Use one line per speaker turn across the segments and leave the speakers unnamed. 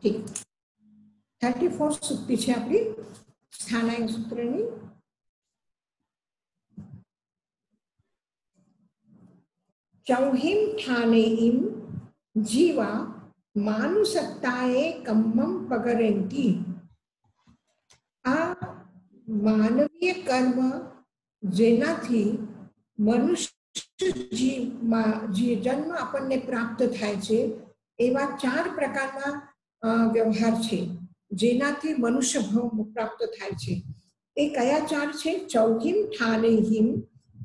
ठीक 34 सूक्ति है अपनी स्थानायन सूत्रनी चौहिम ठाने इम जीवा मानुसत्ताए कम्मम पगरेंती। आ मानवीय कर्म जेनाथी मनुष्य जन्म अपने प्राप्त थाय छे एवा 4 प्रकारना व्यवहार छे जेनाथी मनुष्य भाव प्राप्त थाय छे। ए कया 4 छे? चौहिम ठाने हिम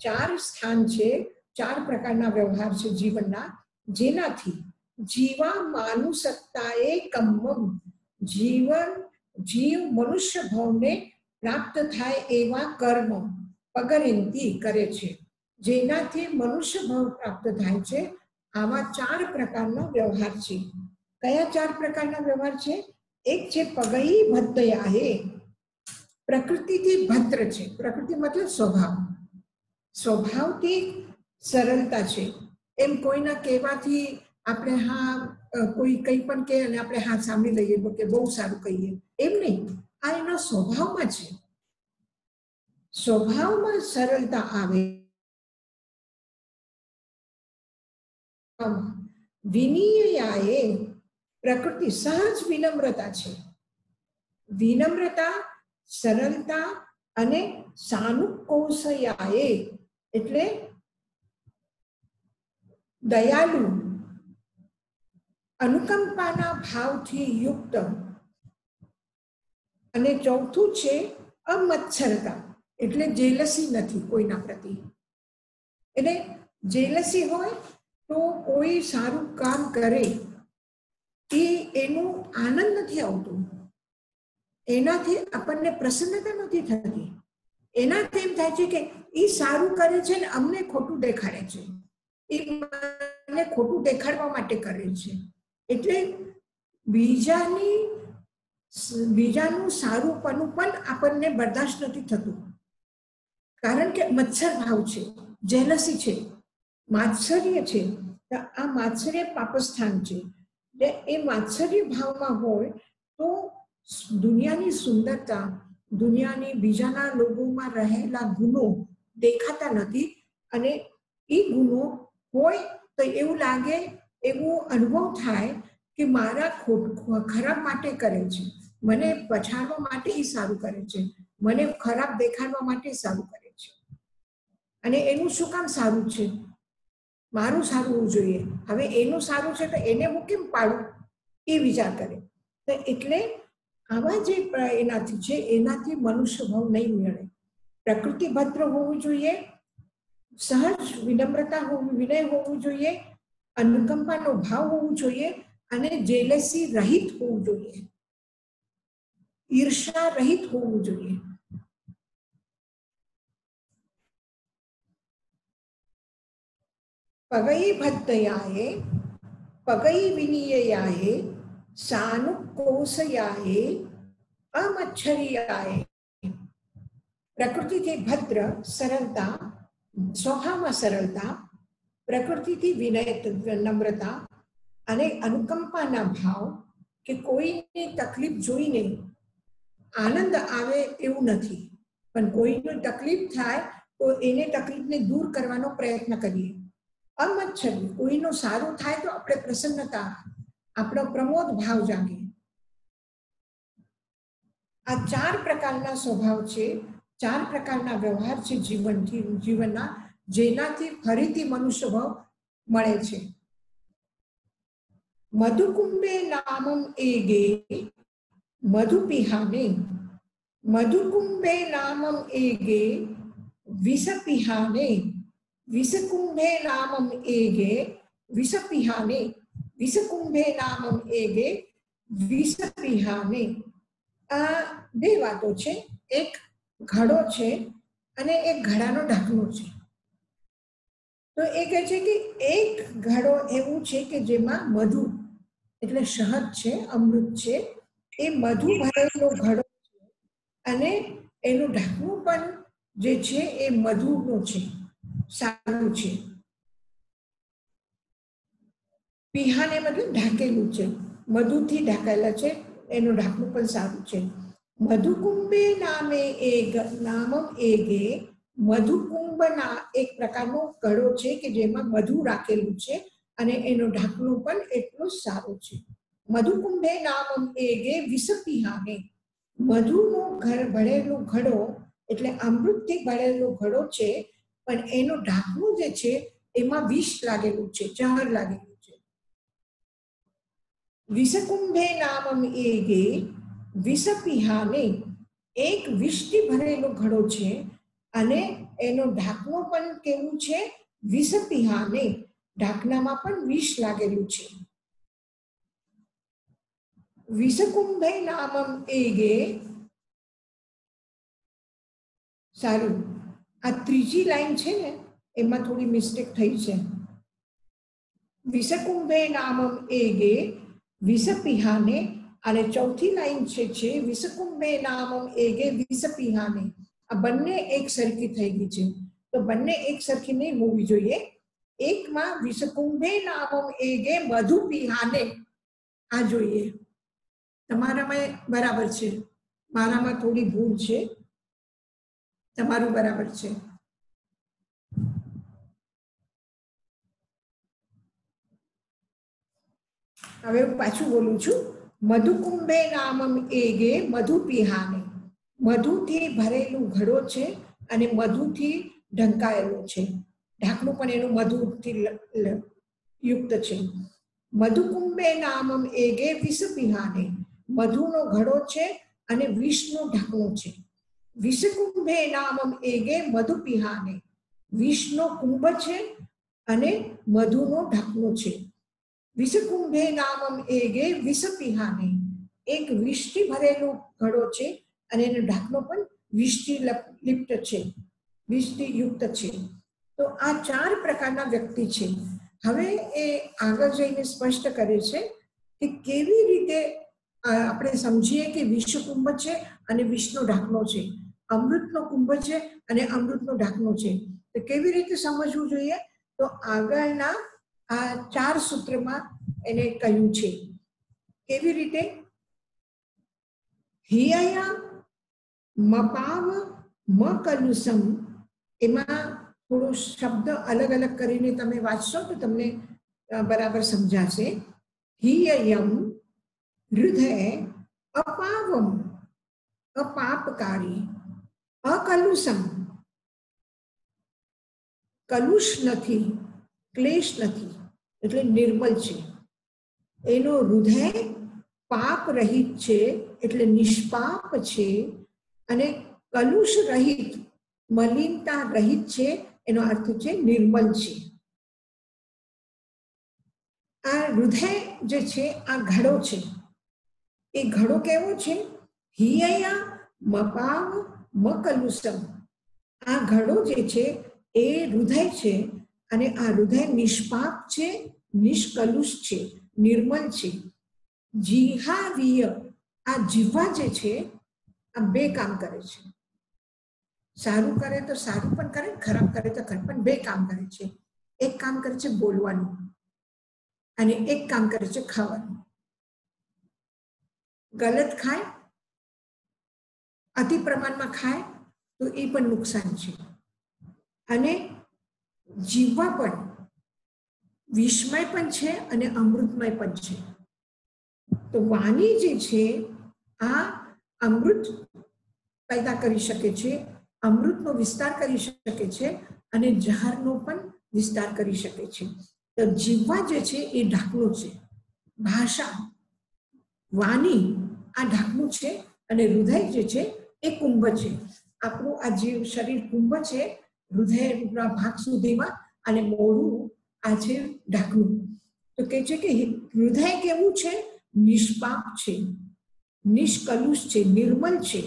4 स्थान छे, 4 प्रकारना व्यवहार छे जीवनना जेनाथी जीवा मानुसत्ताए कम्मम जीवन जीव मनुष्य भाव ने प्राप्त थाय एवा कर्म पगरेंती करे छे। जेनाथी मनुष्य भाव प्राप्त थाय छे आवा 4 प्रकारना व्यवहार छे। कया 4 प्रकारना व्यवहार छे? एक छे पगई भद्दयाहे, प्रकृति थी भद्र छे। प्रकृति मतलब स्वभाव, स्वभाव थी सरलता छे। एम कोईना कहेवाथी आपणे हाँ कोई कई पण कहे अने आपणे हाँ सांभळी लईए के बहु सारुं कहीए एम नहीं, आ एनो स्वभावमां छे। स्वभावमां सरलता आवे। विनीयाए प्रकृति सहज विनम्रता छे। विनम्रता सरलता अने सानुकौशल्याए एटले दयालु अनुकंपाना भावथी युक्त। अने चौथुं छे अमत्सरता एटले जेलसी नथी कोईना प्रति। एटले जेलसी होय तो कोई सारू काम करे ए एनो आनंद नथी आवतो, एनाथी आपणने प्रसन्नता नथी थती। एनाथी एम थाय छे के ई सारू करे छे ने अमने खोटું देखाड़े छे, ई મને ખોટું દેખાડવા માટે કરે છે। એટલે બીજાનું સારુંપણું પણ આપણને બરદાસ્ત નથી થતું, કારણ કે મત્સર ભાવ છે, જેલસી છે, માત્સર્ય છે। તો આ માત્સર્ય પાપસ્થાન છે। એટલે એ માત્સર્ય ભાવમાં હોય તો દુનિયાની સુંદરતા, દુનિયાની બીજાના લોકોમાં રહેલા ગુણો દેખાતા નથી અને એ ગુણો હોય तो એવું લાગે, એવો અનુભવ થાય કે મારા ખરાબ માટે કરે છે, મને પછાડવા માટે ઈ સારું કરે છે, મને ખરાબ દેખાડવા માટે સારું કરે છે। અને એનું શું કામ સારું છે? મારું સારું હોવું જોઈએ। હવે એનું સારું છે તો એને હું કેમ પાડું એ વિચાર કરે। તો એટલે આવા જે એનાથી છે એનાથી મનુષ્ય ભાવ નહીં મળે। પ્રકૃતિ ભદ્ર હોવું જોઈએ, सहज विनम्रता होवी, विनय होवू जोईए, अनुकंपानो भाव होवू जोईए अने जेलसी रहित होवू जोईए, ईर्ष्या रहित होवू जोईए। पगई भद्दयाये, पगई विनीययाये, सानुकोसयाये, अमच्छरियाये। प्रकृति थी भद्र सरलता, स्वभाव में सरलता, प्रकृति थी विनय नम्रता अने अनुकंपाना भाव के कोई ने तकलीफ जोईने आनंद आवे एवुं नथी, पण कोईने तकलीफ थाय तो एने तकलीफ ने दूर करवानो प्रयत्न करीए। अमच्छरी कोईनो सारू थाय तो आपणे प्रसन्नता, आपणो प्रमोद भाव जागे। आ 4 प्रकारना स्वभाव छे, 4 प्रकारना व्यवहार छे जीवनना जेनाथी फरीथी मनुष्य भाव मळे छे। मधुकुंभे नामम एगे मधुपिहाने, मधुकुंभे नामम एगे विषपिहाने, विषकुंभे नामम एगे विषपिहाने, विषकुंभे नामम एगे विषपिहाने। आ बे वातो छे, एक घड़ो छे अने एक घड़ानो ढाकणो छे। तो ए कहे छे कि एक घड़ो एवुं छे के जेमां मधु એટલે શહદ છે, અમૃત છે, એ મધુ ભરેલો ઘડો છે અને એનું ઢાંકણું પણ જે છે એ મધુનું છે, સારું છે। પીહાને મતલબ ઢાંકેલું છે, મધુથી ઢાંકાયેલા છે, એનું ઢાંકણું પણ સારું છે. મધુકુંભે નામમ એગે, મધુકુંભના એક પ્રકારનો ઘડો છે કે જેમાં મધુ રાખેલું છે અને એનું ઢાંકણું પણ એટલું સારું છે. મધુકુંભે નામમ એગે વિષપિહાને, મધુનો ભરેલો ઘડો એટલે અમૃતથી ભરેલો ઘડો છે, પણ એનું ઢાંકણું જે છે એમાં વિષ લાગેલું છે, ઝાર લાગેલું છે. વિષકુંભે નામમ એગે વિષપિહાને, એક વિષથી ભરેલો ઘડો છે અને એનું ઢાંકણું પણ કેવું છે? વિષપિહાને, ઢાંકણામાં પણ વિષ લાગેલું છે. વિષકુંભે નામમ એગે, સારું, આ ત્રીજી લાઈન છે ને એમાં થોડી મિસ્ટેક થઈ છે. વિષકુંભે નામમ એગે વિષપિહાને, અને ચોથી લાઈન છે વિષકુંભે નામમ એગે વિષપિહાને. આ બંને એક સરખી થઈ ગઈ છે, તો બંને એક સરખી નહીં હોવી જોઈએ. એકમાં વિષકુંભે નામમ એગે મધુપિહાને આ જોઈએ. તમારામાં બરાબર છે, મારામાં થોડી ભૂલ છે, તમારું બરાબર છે. હવે હું પાછું બોલું છું. મધુકુંભે નામમ એગે મધુપિહાને, મધુથી ભરેલું ઘડો છે અને મધુથી ઢંકાયેલો છે, ઢાંકણું પણ એનું મધુથી યુક્ત છે. મધુકુંભે નામમ એગે વિષપિહાને, મધુનો ઘડો છે અને વિષનું ઢાંકણું છે. વિષકુંભે નામમ એગે મધુપિહાને, વિષનો કુંભ છે અને મધુનો ઢાંકણું છે. વિષકુંભે નામમ એગે વિષપિહાને, એક વિષથી ભરેલો ઘડો છે અને એનો ઢાંકણો પણ વિષથી લિપ્ત છે, વિષથી યુક્ત છે. તો આ ચાર પ્રકારના વ્યક્તિ છે. હવે એ આગળ જઈને સ્પષ્ટ કરે છે કે કેવી રીતે આપણે સમજીએ કે વિષકુંભ છે અને વિષનો ઢાંકણો છે, અમૃતનો કુંભ છે અને અમૃતનો ઢાંકણો છે. તો કેવી રીતે સમજવું જોઈએ? તો આગળના આ ચાર સૂત્રમાં એને કહ્યું છે. કેવી રીતે? હિયયા મપાવ મકલુસમ, એમાં થોડો શબ્દ અલગ અલગ કરીને તમે વાંચશો તો તમને બરાબર સમજાશે. હિયયમ હૃદય અપાવમ, અપાપકારી, અકલુષમ, કલુષ નથી, ક્લેશ નથી, એટલે નિર્મલ છે. એનો હૃદય પાપ રહિત છે એટલે નિષ્પાપ છે, અને કલુષ રહિત, મલિનતા રહિત છે, એનો અર્થ છે નિર્મલ છે. આ હૃદય જે છે આ ઘડો છે. એ ઘડો કેવો છે? હિયયા મપાવ મકલુષમ, આ ઘડો જે છે એ હૃદય છે અને આ હૃદય નિષ્પાપ છે, નિષ્કલુષ છે, નિર્મલ છે. જીહાવીય, આ જીહવા જે છે આ બે કામ કરે છે. સારું કરે તો સારું પણ કરે, ખરાબ કરે તો ખરાબ, પણ બે કામ કરે છે. એક કામ કરે છે બોલવાનું અને એક કામ કરે છે ખાવાનું. ગલત ખાય, અતિ પ્રમાણમાં ખાય તો એ પણ નુકસાન છે. અને જીવવા પણ વિષમય પણ છે અને અમૃતમય પણ છે. તો વાણી જે છે આ અમૃત પેદા કરી શકે છે, અમૃતનો વિસ્તાર કરી શકે છે અને ઝારનો પણ વિસ્તાર કરી શકે છે. તો જીવવા જે છે એ ઢાંકણું છે, ભાષા વાણી આ ઢાંકણું છે, અને હૃદય જે છે એ કુંભ છે. આપણું આ જીવ શરીર કુંભ છે હૃદયના ભાગ સુધીમાં, અને મોઢું આ છે ઢાંકણું. તો કે છે કે હૃદય કેવું છે? નિષ્પાપ છે, નિષ્કલુષ છે, નિર્મલ છે.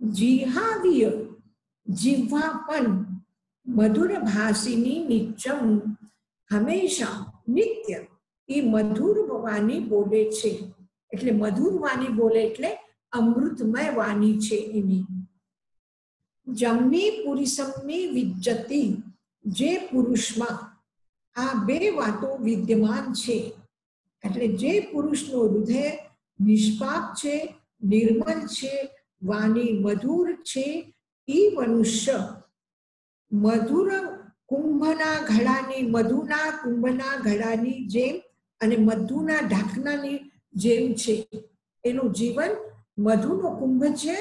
જીહાવીય, જીહ્વા પણ મધુર ભાષિની નિત્યમ, હંમેશા નિત્ય એ મધુર વાણી બોલે છે. એટલે મધુર વાણી બોલે એટલે અમૃતમય વાણી છે એની. જમ્મી પુરુષમની વિજ્જતિ, જે પુરુષમાં આ બે વાતો વિદ્યમાન છે. એટલે જે પુરુષનું હૃદય નિષ્પાપ છે, નિર્મલ છે, વાણી મધુર છે, એ મનુષ્ય મધુર કુંભના ઘડાની, મધુના કુંભના ઘડાની જેમ અને મધુના ઢાંકણાની જેમ છે. એનું જીવન મધુનો કુંભ છે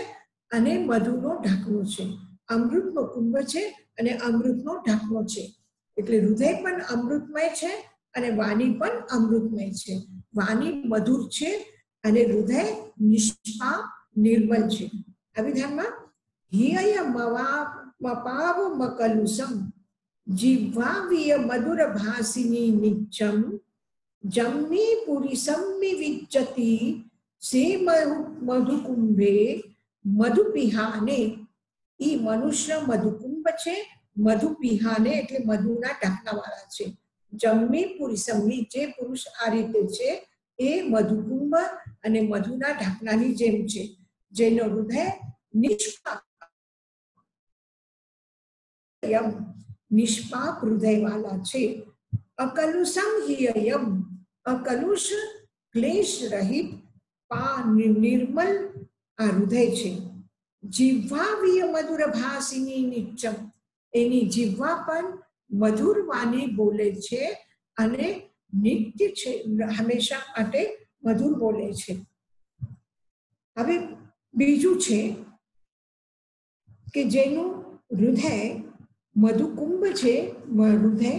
અને મધુનો ઢાંકણો છે. અમૃતનો કુંભ છે અને અમૃતનો ઢાંકણો છે. એટલે હૃદય પણ અમૃતમય છે અને વાણી પણ અમૃતમય છે. વાણી મધુર છે અને હૃદય નિષ્પાપ નિર્મલ છે. આવી ધ્યાનમાં હિય મપાવ મકલુસમ જીવાવીય મધુર ભાસિની નિચ્ચમ જમ્મી પુરી સમ્મિ વિચ્ચતિ સે મધુકુંભે મધુપિહાને. ઈ મનુષ્ય મધુકુંભ છે, મધુપિહાને એટલે મધુના ઢાંકણા વાળા છે. જમ્મી પુરી સમ્મિ જે પુરુષ આ રીતે છે એ મધુકુંભ અને મધુના ઢાંકણાની જેમ છે, જેનો હૃદય નિષ્પાપ નિષ્પાપ હૃદય વાળા છે. અકલુષમ હિયયમ અકલુષ ક્લેશ રહિત નિર્મલ આ હૃદય છે. જીહ્વાવીય મધુર ભાસિની નિચ્ચમ એની જીહ્વા પણ મધુર વાણી બોલે છે અને નિત્ય છે, હંમેશા માટે મધુર બોલે છે. હવે બીજું છે કે જેનું હૃદય મધુકુંભ છે, હૃદય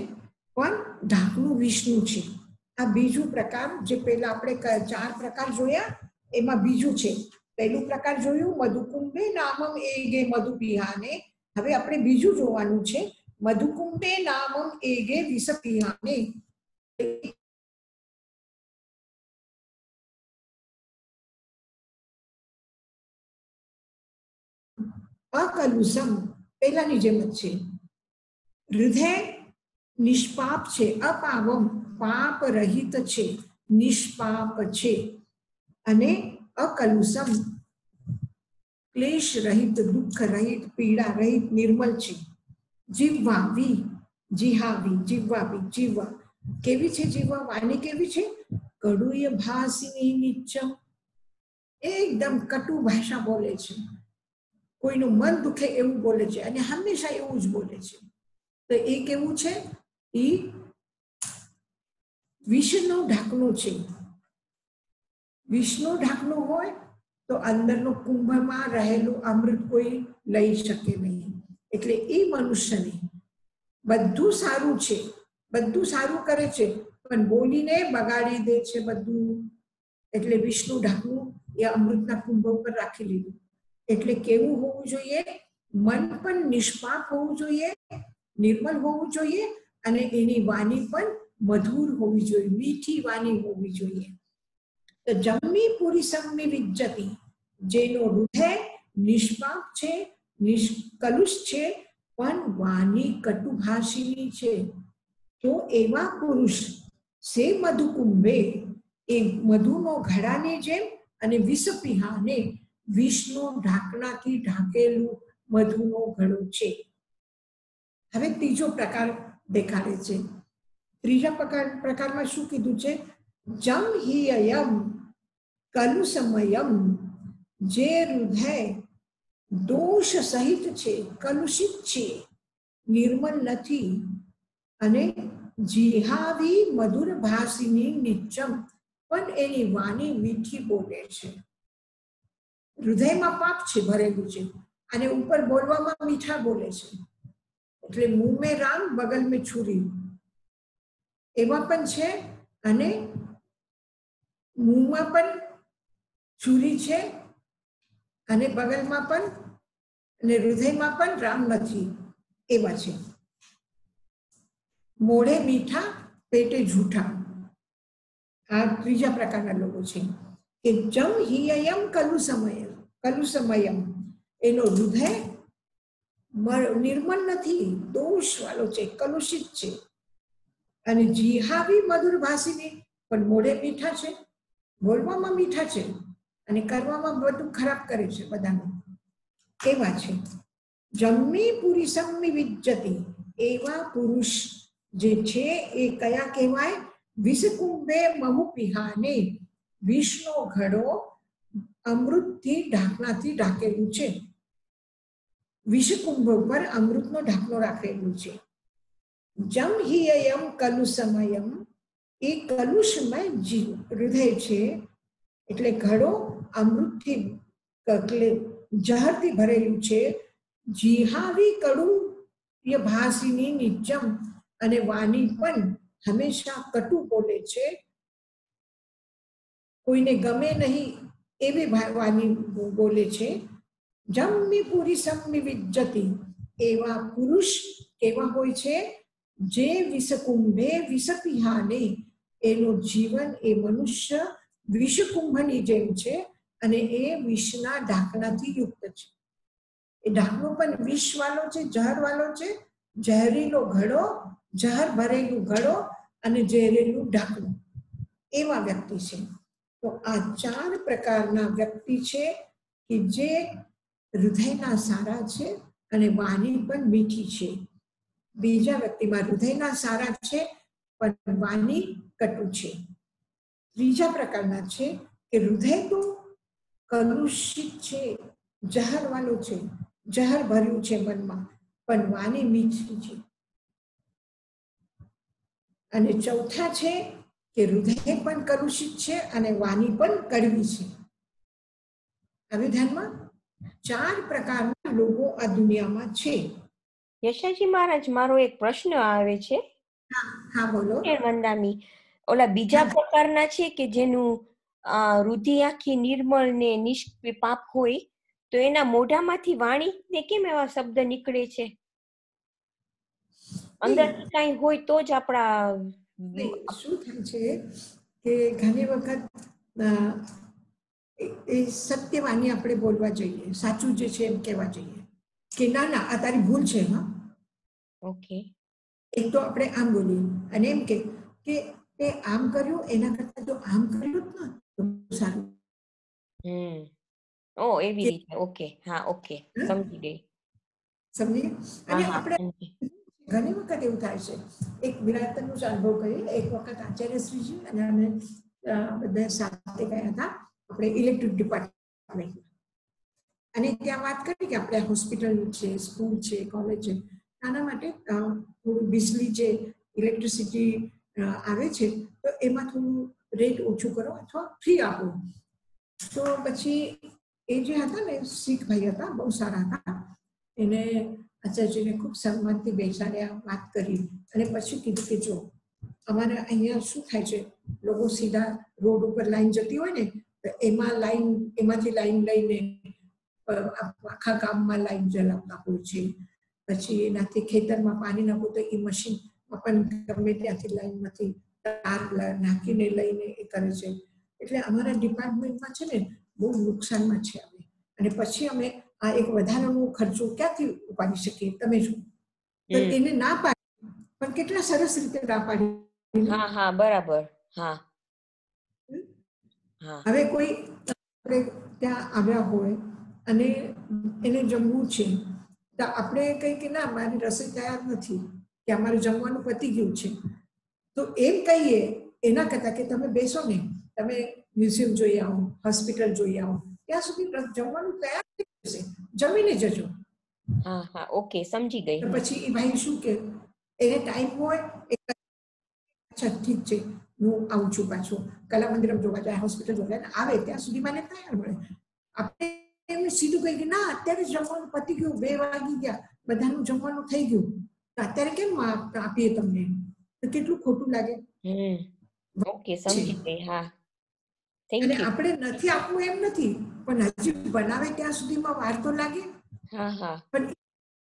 પણ ઢાંકણું વિષ્ણુ છે. આ બીજું પ્રકાર, જે પહેલા આપણે 4 પ્રકાર જોયા એમાં બીજું છે. પહેલું પ્રકાર જોયું મધુકુંભે નામમ એગે મધુપિહાને. હવે આપણે બીજું જોવાનું છે મધુકુંભે નામમ એગે વિષપિહાને. અકલુષમ પહેલાની જેમ જ છે. હૃદય નિષ્પાપ છે, અપાવમ પાપ રહિત છે, નિષ્પાપ છે અને અકલુષમ ક્લેશ રહિત, દુઃખ રહિત, પીડા રહિત, નિર્મલ છે. જીહ્વાવી જીહાવી જીહ્વાવી જીહ્વા કેવી છે? જીહ્વા વાણી કેવી છે? કડુય ભાસિની નિચ્ચમ એકદમ કટુ ભાષા બોલે છે, કોઈનું મન દુખે એવું બોલે છે અને હંમેશા એવું જ બોલે છે. તો એ કેવું છે? એ વિષનું ઢાંકણું છે. વિષનું ઢાંકણું હોય તો અંદરનો કુંભમાં રહેલું અમૃત કોઈ લઈ શકે નહીં. એટલે એ મનુષ્યને બધું સારું છે, બધું સારું કરે છે, પણ બોલીને બગાડી દે છે બધું. એટલે વિષનું ઢાંકણું એ અમૃતના કુંભ ઉપર રાખી લીધું. એટલે કેવું હોવું જોઈએ? મન પણ નિષ્પાપ હોવું જોઈએ, નિર્મલ હોવું જોઈએ અને એની વાણી પણ મધુર હોવી જોઈએ, મીઠી વાણી હોવી જોઈએ. તો જમ્મી પુરી સમ્મિ વિજ્જતિ જેનો હૃદય નિષ્પાપ છે, નિષ્કલુષ છે, પણ વાણી કટુભાષીની છે, તો એવા પુરુષ સે મધુકુંભે એ મધુનો ઘડાની જેમ અને વિષપિહાને વિષનો ઢાંકણાથી ઢાંકેલું મધુનો ઘડો છે. હવે ત્રીજો પ્રકાર દેખાડે છે. ત્રીજા પ્રકારમાં શું કીધું છે? જમ હિયયમ કલુષમયમ જે હૃદય દોષ સહિત છે, કલુષિત છે, નિર્મલ નથી અને જીહાવી મધુર ભાષિની નિચ્ચમ પણ એની વાણી મીઠી બોલે છે. હૃદયમાં પાપ છે, ભરેલું છે અને ઉપર બોલવામાં મીઠા બોલે છે. એટલે મુંહ મેં રામ બગલ મેં છુરી એવા પણ છે અને મુંહમાં પણ છુરી છે અને બગલમાં પણ અને હૃદયમાં પણ રામ નથી એવા છે. મોઢે મીઠા પેટે જૂઠા, આ ત્રીજા પ્રકારના લોકો છે. કે જમ હિયયમ કલુષમયમ એનો હૃદય નિર્મલ નથી, દોષ વાળો છે, કલુષિત છે અને જીહાવી મધુર ભાષીની પણ મોઢે મીઠા છે, બોલવામાં મીઠા છે અને કરવામાં બધું ખરાબ કરે છે બધાનું, એવા છે. જમ્મી પુરી સમ્મિ વિજ્જતિ એવા પુરુષ જે છે એ કયા કહેવાય? વિષકુંભે મહુ પિહાને, વિષનો ઘડો અમૃતથી ઢાંકણાથી ઢાંકેલું છે. વિષકુંભ ઉપર અમૃતનો ઢાંકણો રાખેલું છે. જમ હિયયમ કલુષમયમ, એ કલુષમય જીવ હૃદય છે એટલે ઘડો અમૃતથી જહરથી ભરેલું છે. જીહાવી કડુ ભાષિની નિત્યમ, અને વાણી પણ હંમેશા કટુ બોલે છે, કોઈને ગમે નહીં એવી વાણી બોલે છે. જમ્મી પુરી સમ્મી વિજ્જતી, એવા પુરુષ કેવા હોય છે? જે વિષકુંભે વિષપિહાને, એનું જીવન એ મનુષ્ય વિષકુંભની જેમ છે અને એ વિષના ઢાંકણાથી યુક્ત છે. એ ઢાંકણો પણ વિષ વાળો છે, ઝહર વાળો છે. ઝેરીલો ઘડો, ઝહર ભરેલું ઘડો અને ઝેરેલું ઢાંકણું, એવા વ્યક્તિ છે. તો આ 4 પ્રકારના વ્યક્તિ છે કે જે હૃદયના સારા છે અને વાણી પણ મીઠી છે. બીજા વ્યક્તિમાં હૃદયના સારા છે પણ વાણી કટુ છે. ત્રીજા પ્રકારના છે કે હૃદય તો કલુષિત છે, ઝહર વાળું છે, ઝહર ભર્યું છે મનમાં, પણ વાણી મીઠી છે. અને ચોથા છે કે હૃદય પણ કલુષિત છે અને વાણી પણ કડવી છે. હવે ધ્યાનમાં 4 પ્રકારના લોકો આ દુનિયામાં છે.
યશાજી મહારાજ, મારો એક પ્રશ્ન આવે છે.
હા બોલો.
વંદામી, ઓલા બીજા પ્રકારના છે કે જેનું રુધિ આખી નિર્મળ ને નિષ્પાપ હોય, તો એના મોઢામાંથી વાણી ને કેમ એવા શબ્દ નીકળે છે? અંદર કઈ હોય તો જ આપણા
શું થાય છે કે ઘણી વખત એ સત્ય વાણી આપણે બોલવા જોઈએ, સાચું જે છે એમ કહેવા જોઈએ કે ના ના આ તારી ભૂલ છે. હા,
ઓકે.
એક તો આપણે આમ બોલીએ અને એમ કે તે આમ કર્યું એના કરતા જો આમ કર્યું ને તો સારું.
ઓ એવી રીતે. ઓકે, હા, ઓકે, સમજી ગઈ.
સમજી? અને આપણે ઘણી વખત એવું થાય છે. એક વિરાટનો જ અનુભવ કરીએ. એક વખત આચાર્ય શ્રીજી અને અમે બધા સાથે ગયા હતા આપણે ઇલેક્ટ્રિક ડિપાર્ટમેન્ટ, અને ત્યાં વાત કરી કે આપણે હોસ્પિટલ છે, સ્કૂલ છે, કોલેજ છે, આના માટે થોડું બિજલી જે ઇલેક્ટ્રિસિટી આવે છે તો એમાં થોડું રેટ ઓછું કરો અથવા ફ્રી આપો. તો પછી એ જે હતા ને શીખ ભાઈ હતા, બહુ સારા હતા. એને આચાર્યજીને ખૂબ સન્માનથી બેસાડ્યા, વાત કરી અને પછી કીધું કે જો અમારે અહીંયા શું થાય છે, લોકો સીધા રોડ ઉપર લાઈન જતી હોય ને તો એમાંથી લાઈન લઈને આખા ગામમાં લાઈન જલાવતા હોય છે. પછી એનાથી ખેતરમાં પાણી નાખવું તો એ મશીનમાં પણ ગમે ત્યાંથી લાઈનમાંથી તાર નાખીને લઈને એ કરે છે. એટલે અમારા ડિપાર્ટમેન્ટમાં છે ને બહુ નુકસાનમાં છે અમે, અને પછી અમે આ એક વધારાનો ખર્ચો ક્યાંથી ઉપાડી શકીએ, તમે જો. તો એને ના પાડી, પણ કેટલા સરસ રીતે ના પાડી.
હા હા, બરાબર. હા,
હવે કોઈ ત્યાં આવ્યા હોય અને એને જમવું છે તો આપણે કહીએ કે ના મારી રસોઈ તૈયાર નથી, કે અમારે જમવાનું પતી ગયું છે, તો એમ કહીએ એના કરતા કે તમે બેસો ને, તમે મ્યુઝિયમ જોઈ આવો, હોસ્પિટલ જોઈ આવો, ત્યાં સુધી જમવાનું તૈયાર થઈ જશે, જમીને જજો.
હા હા, ઓકે, સમજી ગઈ.
પછી એ ભાઈ શું કે એને ટાઈમ હોય, અચ્છા ઠીક છે હું આવું છું પાછું, કલા મંદિરમ જોવા જાય, હોસ્પિટલ જોવા જાય, આવે ત્યાં સુધી મને તૈયાર મળે. આપણે એમને સીધું કહી કે ના અત્યારે જમવાનું પતી ગયું, 2 વાગી ગયા, બધાનું જમવાનું થઈ ગયું, અત્યારે કેમ આપીએ તમને, તો કેટલું ખોટું લાગે.
ઓકે, સમજી ગઈ. હા,
અને આપણે નથી આપવું એમ નથી, પણ હજી બનાવે ત્યાં સુધીમાં વાર તો લાગે.
હા હા,
પણ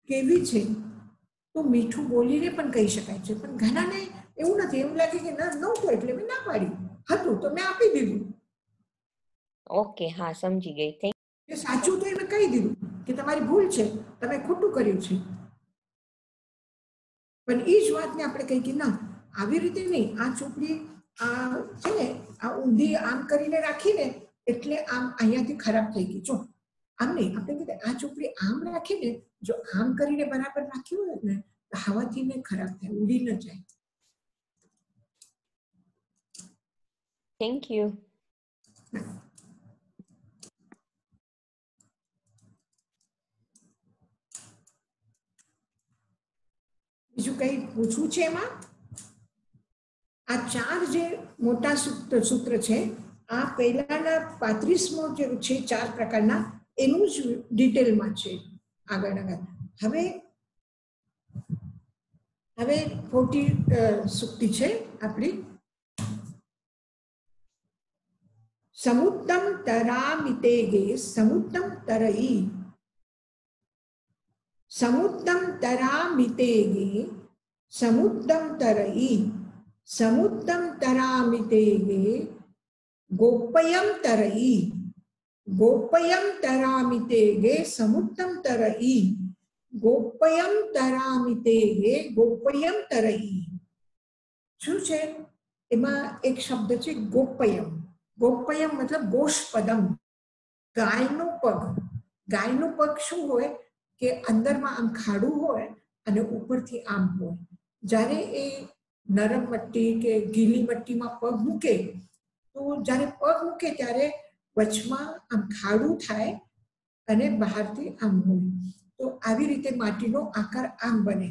કેવી છે તો મીઠું બોલીને પણ કહી શકાય છે, પણ ઘણાને એવું નથી, એવું લાગે કે ના નહોતું એટલે મેં ના પાડી, હતું તો મેં આપી દીધું.
ઓકે, હા, સમજી ગઈ.
સાચું તો એને કહી દીધું કે તમારી ભૂલ છે, તમે ખોટું કર્યું છે, પણ એ જ વાતને આપણે કહી કે ના આવી રીતે નહીં, આ ચોપડી આ છે ને આ ઊંધી આમ કરીને રાખીને એટલે આમ અહીંયાથી ખરાબ થઈ ગઈ, જો આમ નહીં, આપણે કીધે આ ચોપડી આમ રાખીને જો આમ કરીને બરાબર રાખ્યું હોય ને તો હવાથી ને ખરાબ થાય, ઉડી ન જાય.
Thank you.
બીજું કઈ પૂછવું છે એમાં? આ ચાર જે મોટા સૂત્ર છે, આ પહેલાના 35મો જે છે 4 પ્રકારના, એનું જ ડિટેલમાં છે આગળ. હવે 40 સૂક્તિ છે આપણી. સમુદ્રમ તરામિતેગે સમુદ્રમ તરઈ, સમુદ્રમ તરામિતેગે સમુદ્રમ તરઈ, સમુદ્રમ તરામિતેગે ગોપયમ તરઈ, ગોપયમ તરામિતેગે સમુદ્રમ તરઈ, ગોપયમ તરામિતેગે ગોપયમ તરઈ. શું છે એમાં? એક શબ્દ છે ગોપયમ. ગોપયમ મતલબ ગોષ્પદમ, ગાયનો પગ. ગાયનો પગ શું હોય કે અંદરમાં આમ ખાડું હોય અને ઉપરથી આમ હોય. જ્યારે એ નરમ મટ્ટી કે ગીલી મટ્ટીમાં પગ મૂકે, તો જ્યારે પગ મૂકે ત્યારે વચમાં આમ ખાડું થાય અને બહારથી આમ હોય. તો આવી રીતે માટીનો આકાર આમ બને.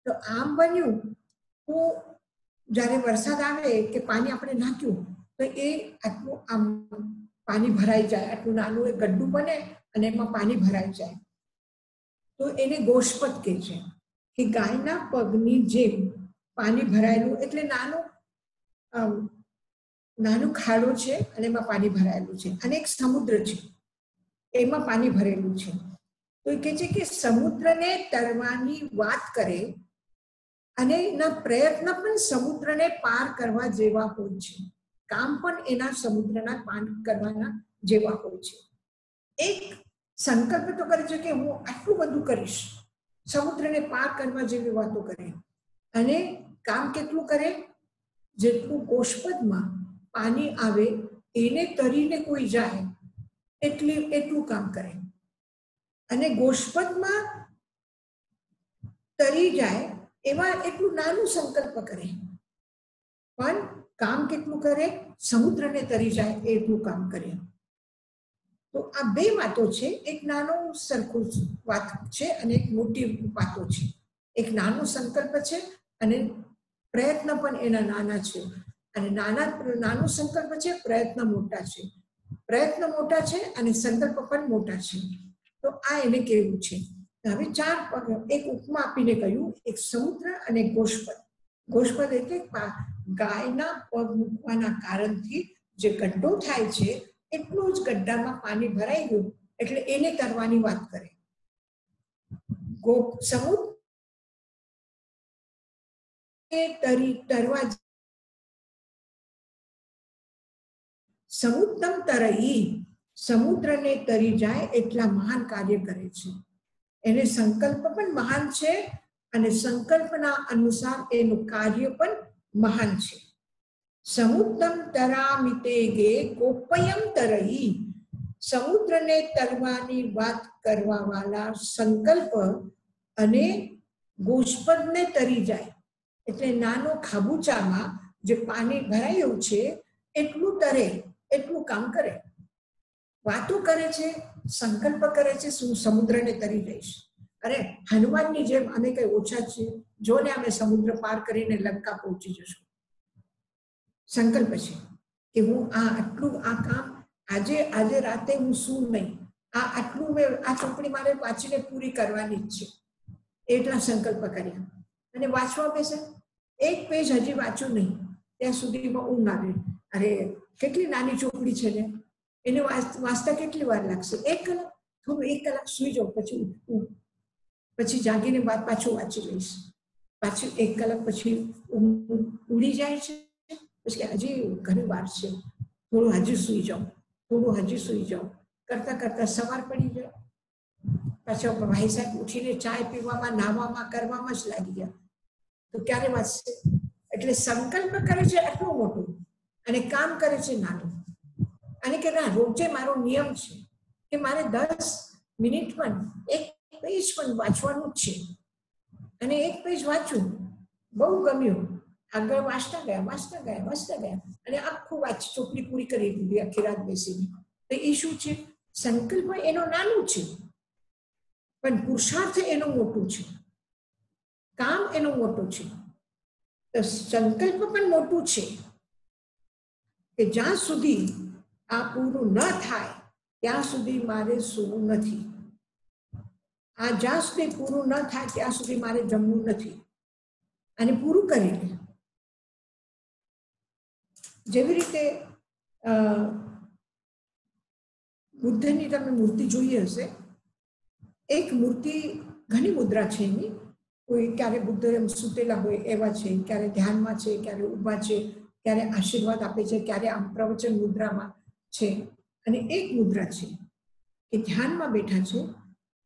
તો આમ બન્યું તો જ્યારે વરસાદ આવે કે પાણી આપણે નાખ્યું તો એ આટલું આમ પાણી ભરાઈ જાય, આટલું નાનું એક ગड्ढું બને અને એમાં પાણી ભરાઈ જાય. તો એને ગોષ્પદ કહે છે કે ગાયના પગની જેમ પાણી ભરાયેલું, એટલે નાનું ખાડો છે અને એમાં પાણી ભરાયેલું છે. અને એક સમુદ્ર છે, એમાં પાણી ભરેલું છે. તો એ કહે છે કે સમુદ્રને તરવાની વાત કરે અને એના પ્રયત્ન પણ સમુદ્રને પાર કરવા જેવા હોય છે. કામ પણ એના સમુદ્રના પાર કરવાના જેવા હોય છે. એક સંકલ્પ તો કરે છે કે હું આટલું બધું કરીશ, સમુદ્રને પાર કરવા જેવી વાતો કરે. અને કામ કેટલું કરે? જેટલું ગોષ્પદમાં પાણી આવે એને તરીને કોઈ જાય એટલું કામ કરે. અને ગોષ્પદમાં તરી જાય એવા એટલું નાનું સંકલ્પ કરે, પણ કામ કેટલું કરે? સમુદ્રને તરી જાય એટલું કામ કરે. તો આ બે વાતો છે. એક નાનો સરખું વાત છે અને એક મોટી વાતો છે. એક નાનો સંકલ્પ છે અને પ્રયત્ન પણ એના નાના છે. અને નાનો સંકલ્પ છે, પ્રયત્ન મોટા છે. પ્રયત્ન મોટા છે અને સંકલ્પ પણ મોટા છે. તો આ એને કેવું છે. હવે 4 એક ઉપમા આપીને કહ્યું, એક સમુદ્ર અને ગોષ્પદ. ગોષ્પદ એટલે ગાયના પગ મૂકવાના કારણથી જે ગड्ढો થાય છે એટલું જ ગड्ढામાં પાણી ભરાઈ ગયું એટલે એને તરવાની વાત કરે. સમુદ્રમ તરઈ, સમુદ્રને તરી જાય એટલા મહાન કાર્ય કરે છે. એને સંકલ્પ પણ મહાન છે અને સંકલ્પના અનુસાર એનું કાર્ય પણ મહાન છે. સમુદ્રમ તરામિતેગે ગોપયમ તરઈ, સમુદ્રને તરવાની વાત કરવા વાળા સંકલ્પ અને ગોષ્પદને તરી જાય એટલે નાનો ખાબુચામાં જે પાણી ભરાયું છે એટલું તરે, એટલું કામ કરે. વાતો કરે છે, સંકલ્પ કરે છે, શું સમુદ્રને તરી જઈશ. અરે હનુમાનની જેમ અમે કઈ ઓછા છીએ? જો ને અમે સમુદ્ર પાર કરીને લંકા પહોંચી જશું. સંકલ્પ છે કે હું આટલું આ કામ આજે રાતે હું શું નહીં, આટલું મેં આ ચોપડી મારે વાંચીને પૂરી કરવાની જ છે. એટલા સંકલ્પ કર્યા અને વાંચવા બેસે. એક પેજ હજી વાંચ્યું નહીં ત્યાં સુધીમાં ઊંઘ આવે. અરે કેટલી નાની ચોપડી છે ને, એને વાંચતા કેટલી વાર લાગશે? 1 કલાક. થોડું 1 કલાક સુઈ જાઉં, પછી જાગીને પાછું વાંચી લઈશ. પાછું 1 કલાક પછી ઉડી જાય છે. પછી હજી ઘણી વાર છે, થોડું હજી સુઈ જાઉં, થોડું હજી સુઈ જાઉં. કરતા કરતા સવાર પડી જાય. પાછા ભાઈ સાહેબ ઉઠીને ચાય પીવામાં, નાહવામાં, કરવામાં જ લાગી ગયા. તો ક્યારે વાંચશે? એટલે સંકલ્પ કરે છે આટલું મોટું અને કામ કરે છે નાનું. અને કે ના, રોજે મારો નિયમ છે કે મારે 10 મિનિટ પણ 1 પેજ પણ વાંચવાનું જ છે. અને 1 પેજ વાંચ્યું, બહુ ગમ્યું, આગળ વાંચતા ગયા અને આખું ચોપડી પૂરી કરી દીધી આખી રાત બેસીને. તો એ શું છે? સંકલ્પ એનો નાનું છે, પણ પુરુષાર્થ એનો મોટું છે, કામ એનો મોટું છે. તો સંકલ્પ પણ મોટું છે કે જ્યાં સુધી આ પૂરું ન થાય ત્યાં સુધી મારે સૂવું નથી, આ જ્યાં સુધી પૂરું ન થાય ત્યાં સુધી મારે જમવું નથી, અને પૂરું કરી લે. જેવી રીતે બુદ્ધની તમે મૂર્તિ જોઈ હશે. એક મૂર્તિ, ઘણી મુદ્રા છે એની. કોઈ ક્યારે બુદ્ધ એમ સૂતેલા હોય એવા છે, ક્યારે ધ્યાનમાં છે, ક્યારે ઊભા છે, ક્યારે આશીર્વાદ આપે છે, ક્યારે આમ પ્રવચન મુદ્રામાં છે. અને એક મુદ્રા છે કે ધ્યાનમાં બેઠા છે,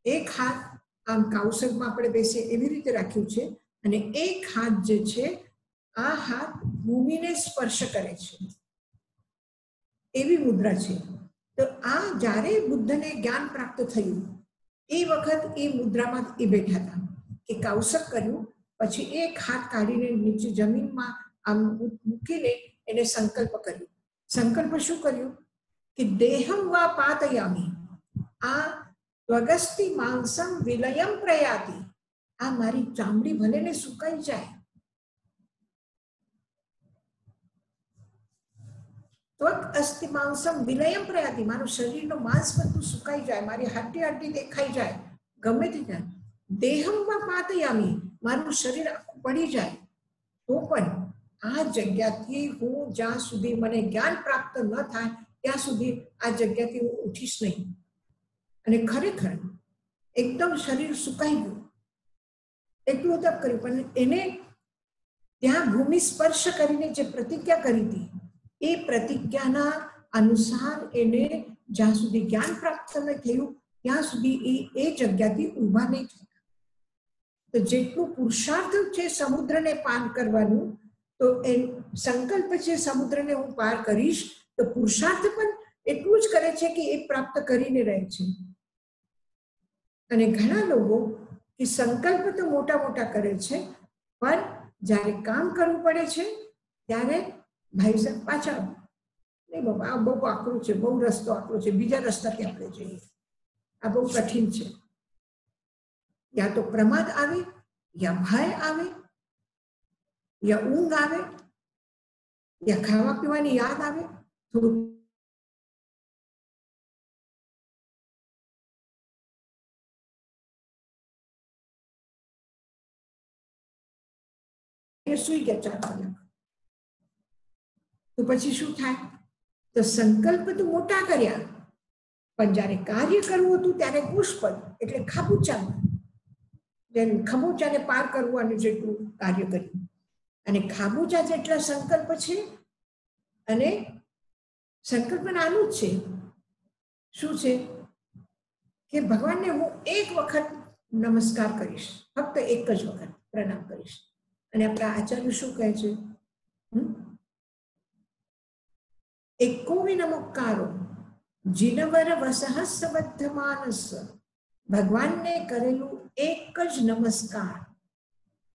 એક હાથ આમ કાઉસકમાં આપણે બેસીએ એવી રીતે રાખ્યું છે, અને એક હાથ જે છે આ હાથ ભૂમિને સ્પર્શ કરે છે, એવી મુદ્રા છે. તો આ જ્યારે બુદ્ધને જ્ઞાન પ્રાપ્ત થયું એ વખત એ મુદ્રામાં એ બેઠા હતા કે કાઉસક કર્યું, પછી એક હાથ કાઢીને નીચે જમીનમાં આમ મૂકીને એને સંકલ્પ કર્યો. સંકલ્પ શું કર્યું કે દેહમ વા પાતયામી, આ ત્વગસ્તિ માંસમ વિલયમ પ્રયાતિ, આ મારી ચામડી ભલે ને સુકાઈ જાય, ત્વક અસ્તિ માંસમ વિલયમ પ્રયાતિ, મારું શરીરનો માંસ બધું સુકાઈ જાય, મારી હડ્ડી દેખાઈ જાય, ગમે તે જાય, દેહમમાં પાતયામી, મારું શરીર આખું પડી જાય, તો પણ આ જગ્યાથી હું જ્યાં સુધી મને જ્ઞાન પ્રાપ્ત ન થાય ત્યાં સુધી આ જગ્યાથી હું ઉઠીશ નહીં. અને ખરેખર એકદમ શરીર સુકાઈ ગયું, એટલું તપ કર્યું, પણ એને ત્યાં ભૂમિ સ્પર્શ કરીને જે પ્રતિજ્ઞા કરી હતી એ પ્રતિજ્ઞાના અનુસાર એને જ્યાં સુધી જ્ઞાન પ્રાપ્ત ન થયું ત્યાં સુધી એ જગ્યાથી ઊભા નહીં થયા. તો જેટલું પુરુષાર્થ છે સમુદ્રને પાર કરવાનું, તો એ સંકલ્પ છે સમુદ્રને હું પાર કરીશ, તો પુરુષાર્થ પણ એટલું જ કરે છે કે એ પ્રાપ્ત કરીને રહે છે. અને ઘણા લોકો એ સંકલ્પ તો મોટા મોટા કરે છે, પણ જ્યારે કામ કરવું પડે છે ત્યારે ભાઈ સાહેબ પાછા, નહીં બાબા આ બહુ આકરું છે, બહુ રસ્તો આકરો છે, બીજા રસ્તાથી આપણે જઈએ, આ બહુ કઠિન છે. યા તો પ્રમાદ આવે, યા ભય આવે, યા ઊંઘ આવે, યા ખાવા પીવાની યાદ આવે, થોડું સુઈ ગયા 4 કલાક. તો પછી શું થાય? તો સંકલ્પ તો મોટા કર્યા, પણ જ્યારે કાર્ય કરવું હતું ત્યારે પુષ્પદ એટલે ખાબુચામાં, જેમ ખાબુચાને પાર કરવાનું જેટલું કાર્ય કર્યું. અને ખાબુચા જેટલા સંકલ્પ છે, અને સંકલ્પ નાનું જ છે. શું છે કે ભગવાનને હું એક વખત નમસ્કાર કરીશ, ફક્ત એક જ વખત પ્રણામ કરીશ. અને આપણા આચાર્ય શું કહે છે? એકોવિનમુક્કારો જીનવર વસહસ્રબદ્ધ માનસ, ભગવાનને કરેલું એક જ નમસ્કાર,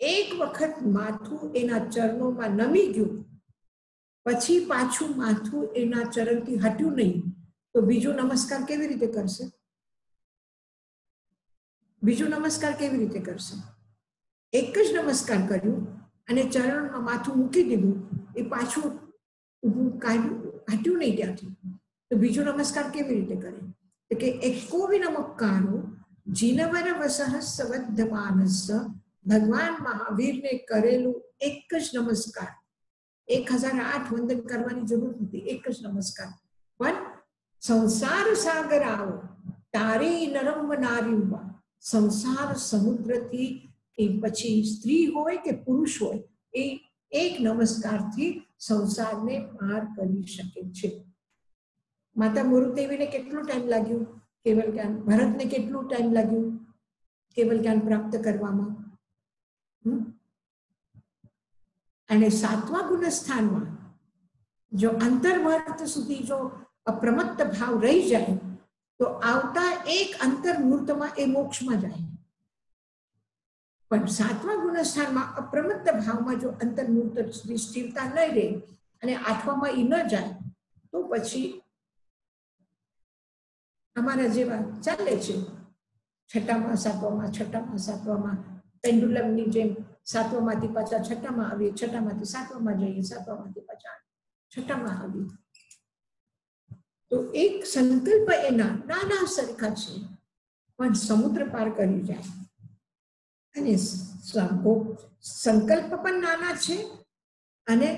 એક વખત માથું એના ચરણોમાં નમી ગયું, પછી પાછું માથું એના ચરણથી હટ્યું નહીં, તો બીજો નમસ્કાર કેવી રીતે કરશે? બીજો નમસ્કાર કેવી રીતે કરશે? એક જ નમસ્કાર કર્યું અને ચરણમાં માથું મૂકી દીધું, એ પાછું ઊભું કાઢ્યું, હટ્યું નહીં ત્યાંથી, તો બીજો નમસ્કાર કેવી રીતે કરે? તો કે એકોવિનમુક્કારો જીનવર વસહસ્રબદ્ધ માનસ, ભગવાન મહાવીરને કરેલું એક જ નમસ્કાર, 1008 વંદન કરવાની જરૂર નથી, એક જ નમસ્કાર. પણ સંસાર સાગર આવો તારી નરમ નારીમાં, સંસાર સમુદ્રથી એ પછી સ્ત્રી હોય કે પુરુષ હોય, એ એક નમસ્કારથી સંસારને પાર કરી શકે છે. માતા મુરુદેવીને કેટલું ટાઈમ લાગ્યું કેવલ જ્ઞાન? ભરતને કેટલું ટાઈમ લાગ્યું કેવલ જ્ઞાન પ્રાપ્ત કરવામાં? અને 7મા ગુણ સ્થાનમાં જો અંતર્મુહૂર્ત સુધી જો અપ્રમત્ત ભાવ રહી જાય, તો આવતા એક અંતર્મુહૂર્તમાં એ મોક્ષમાં જાય. પણ સાતમા ગુણસ્થાનમાં અપ્રમત્ત ભાવમાં જો અંતર્મુક્ત સ્થિરતા ન રહે અને આઠવામાં ઈ ન જાય તો પછી અમારા જેવા ચાલે છે, છઠ્ઠામાં સાતવામાં પેન્ડુલમની જેમ સાતમામાંથી પાછા છઠ્ઠામાં આવીએ, છઠ્ઠામાંથી સાતમામાં જઈએ, સાતમામાંથી પાછા છઠ્ઠામાં આવીએ. તો એક સંકલ્પ એના નાના સરખા છે પણ સમુદ્ર પાર કરી જાય. અને સંકલ્પ પણ નાના છે અને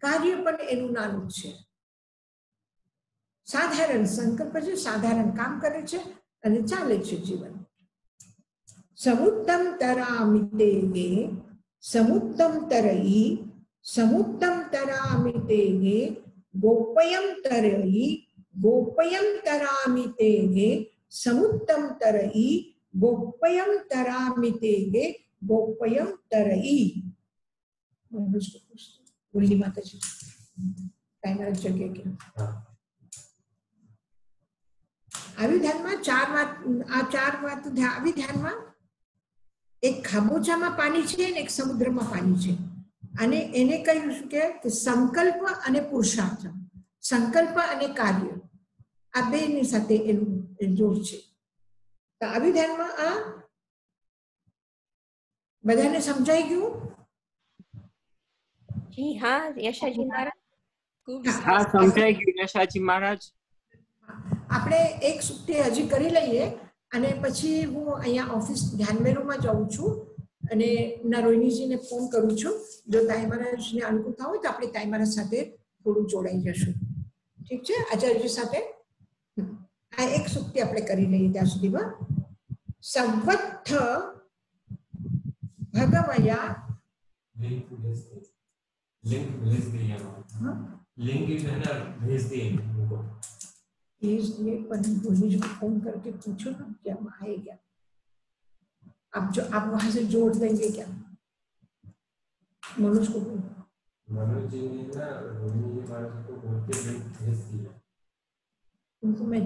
કાર્ય પણ એનું નાનું છે. સાધારણ સંકલ્પ છે, સાધારણ કામ કરે છે અને ચાલે છે જીવન. સમુદ્રમ તરામિતેગે સમુદ્રમ તરઈ સમુદ્રમ તરામિતેગે ગોપયમ તરઈ ગોપયમ તરામિતેગે સમુદ્રમ તરઈ ગોપયમ તરામિતેગે ગોપયમ તરઈ. બોલી માતાજી ટાઈમર જગ્યા કે આવી ધ્યાનમાં ચાર વાત આવી ધ્યાનમાં એક ખાબોચામાં પાણી છે ને એક સમુદ્રમાં પાણી છે. અને એને કહ્યું કે સંકલ્પ અને પુરુષાર્થ, સંકલ્પ અને કાર્ય, આ બેની સાથે એનું જોડ છે. તો આવી ધ્યાનમાં આ બધાને સમજાઈ ગયું?
જી હા યશાજી મહારાજ,
હા સમજાઈ ગયું યશાજી મહારાજ.
આપણે એક સુક્તિ હજી કરી લઈએ અને પછી હું અહીંયા ઓફિસ ધ્યાનમેરુમાં જાઉં છું અને રોહિણીજીને ફોન કરું છું. જો તાઈ મહારાજને અનુકૂળતા હોય તો આપણે તાઈ મહારાજ સાથે થોડું જોડાઈ જશું. ઠીક છે આચાર્યજી સાથે? આ એક સુક્તિ આપણે કરી લઈએ ત્યાં સુધીમાં. સંવત્થ ભગવયા
लिंक इज है ना, भेज दिए उनको।
इसलिए पर रोहिणी को फोन करके पूछो ना क्या आए क्या, आप वहां से जोड़ देंगे क्या? मनोज को बोलो।
मनोज जी ने ना रोहिणी जी महाराज को बोल के लिंक भेज दिया
उनको मैं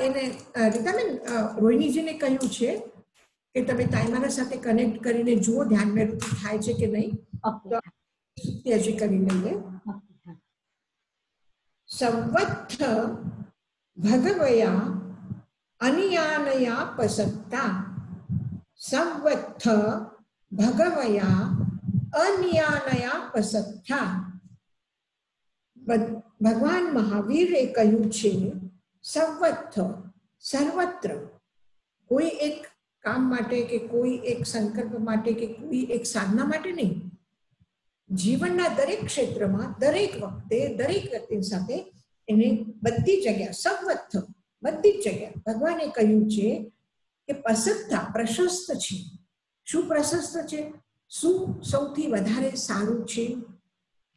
એને રીતાબેન રોહિણીજીને કહ્યું છે કે તમે તાઈમારા સાથે કનેક્ટ કરીને જુઓ ધ્યાનમાં થાય છે કે નહીં. તો હજી કરી લઈએ. સંવત્થ ભગવયા અનિયાનયા પસત્તા સંવત્થ ભગવયા અનિયાનયા પસત્તા. ભગવાન મહાવીરે કહ્યું છે સંવત્થ સર્વત્ર, કોઈ એક કામ માટે કે કોઈ એક સંકલ્પ માટે કે કોઈ એક સાધના માટે નહીં, જીવનના દરેક ક્ષેત્રમાં દરેક વખતે દરેક વ્યક્તિ સાથે એને બધી જગ્યા સંવત્થ બધી જ જગ્યા ભગવાને કહ્યું છે કે પસત્તા પ્રશસ્ત છે. શું પ્રશસ્ત છે? શું સૌથી વધારે સારું છે?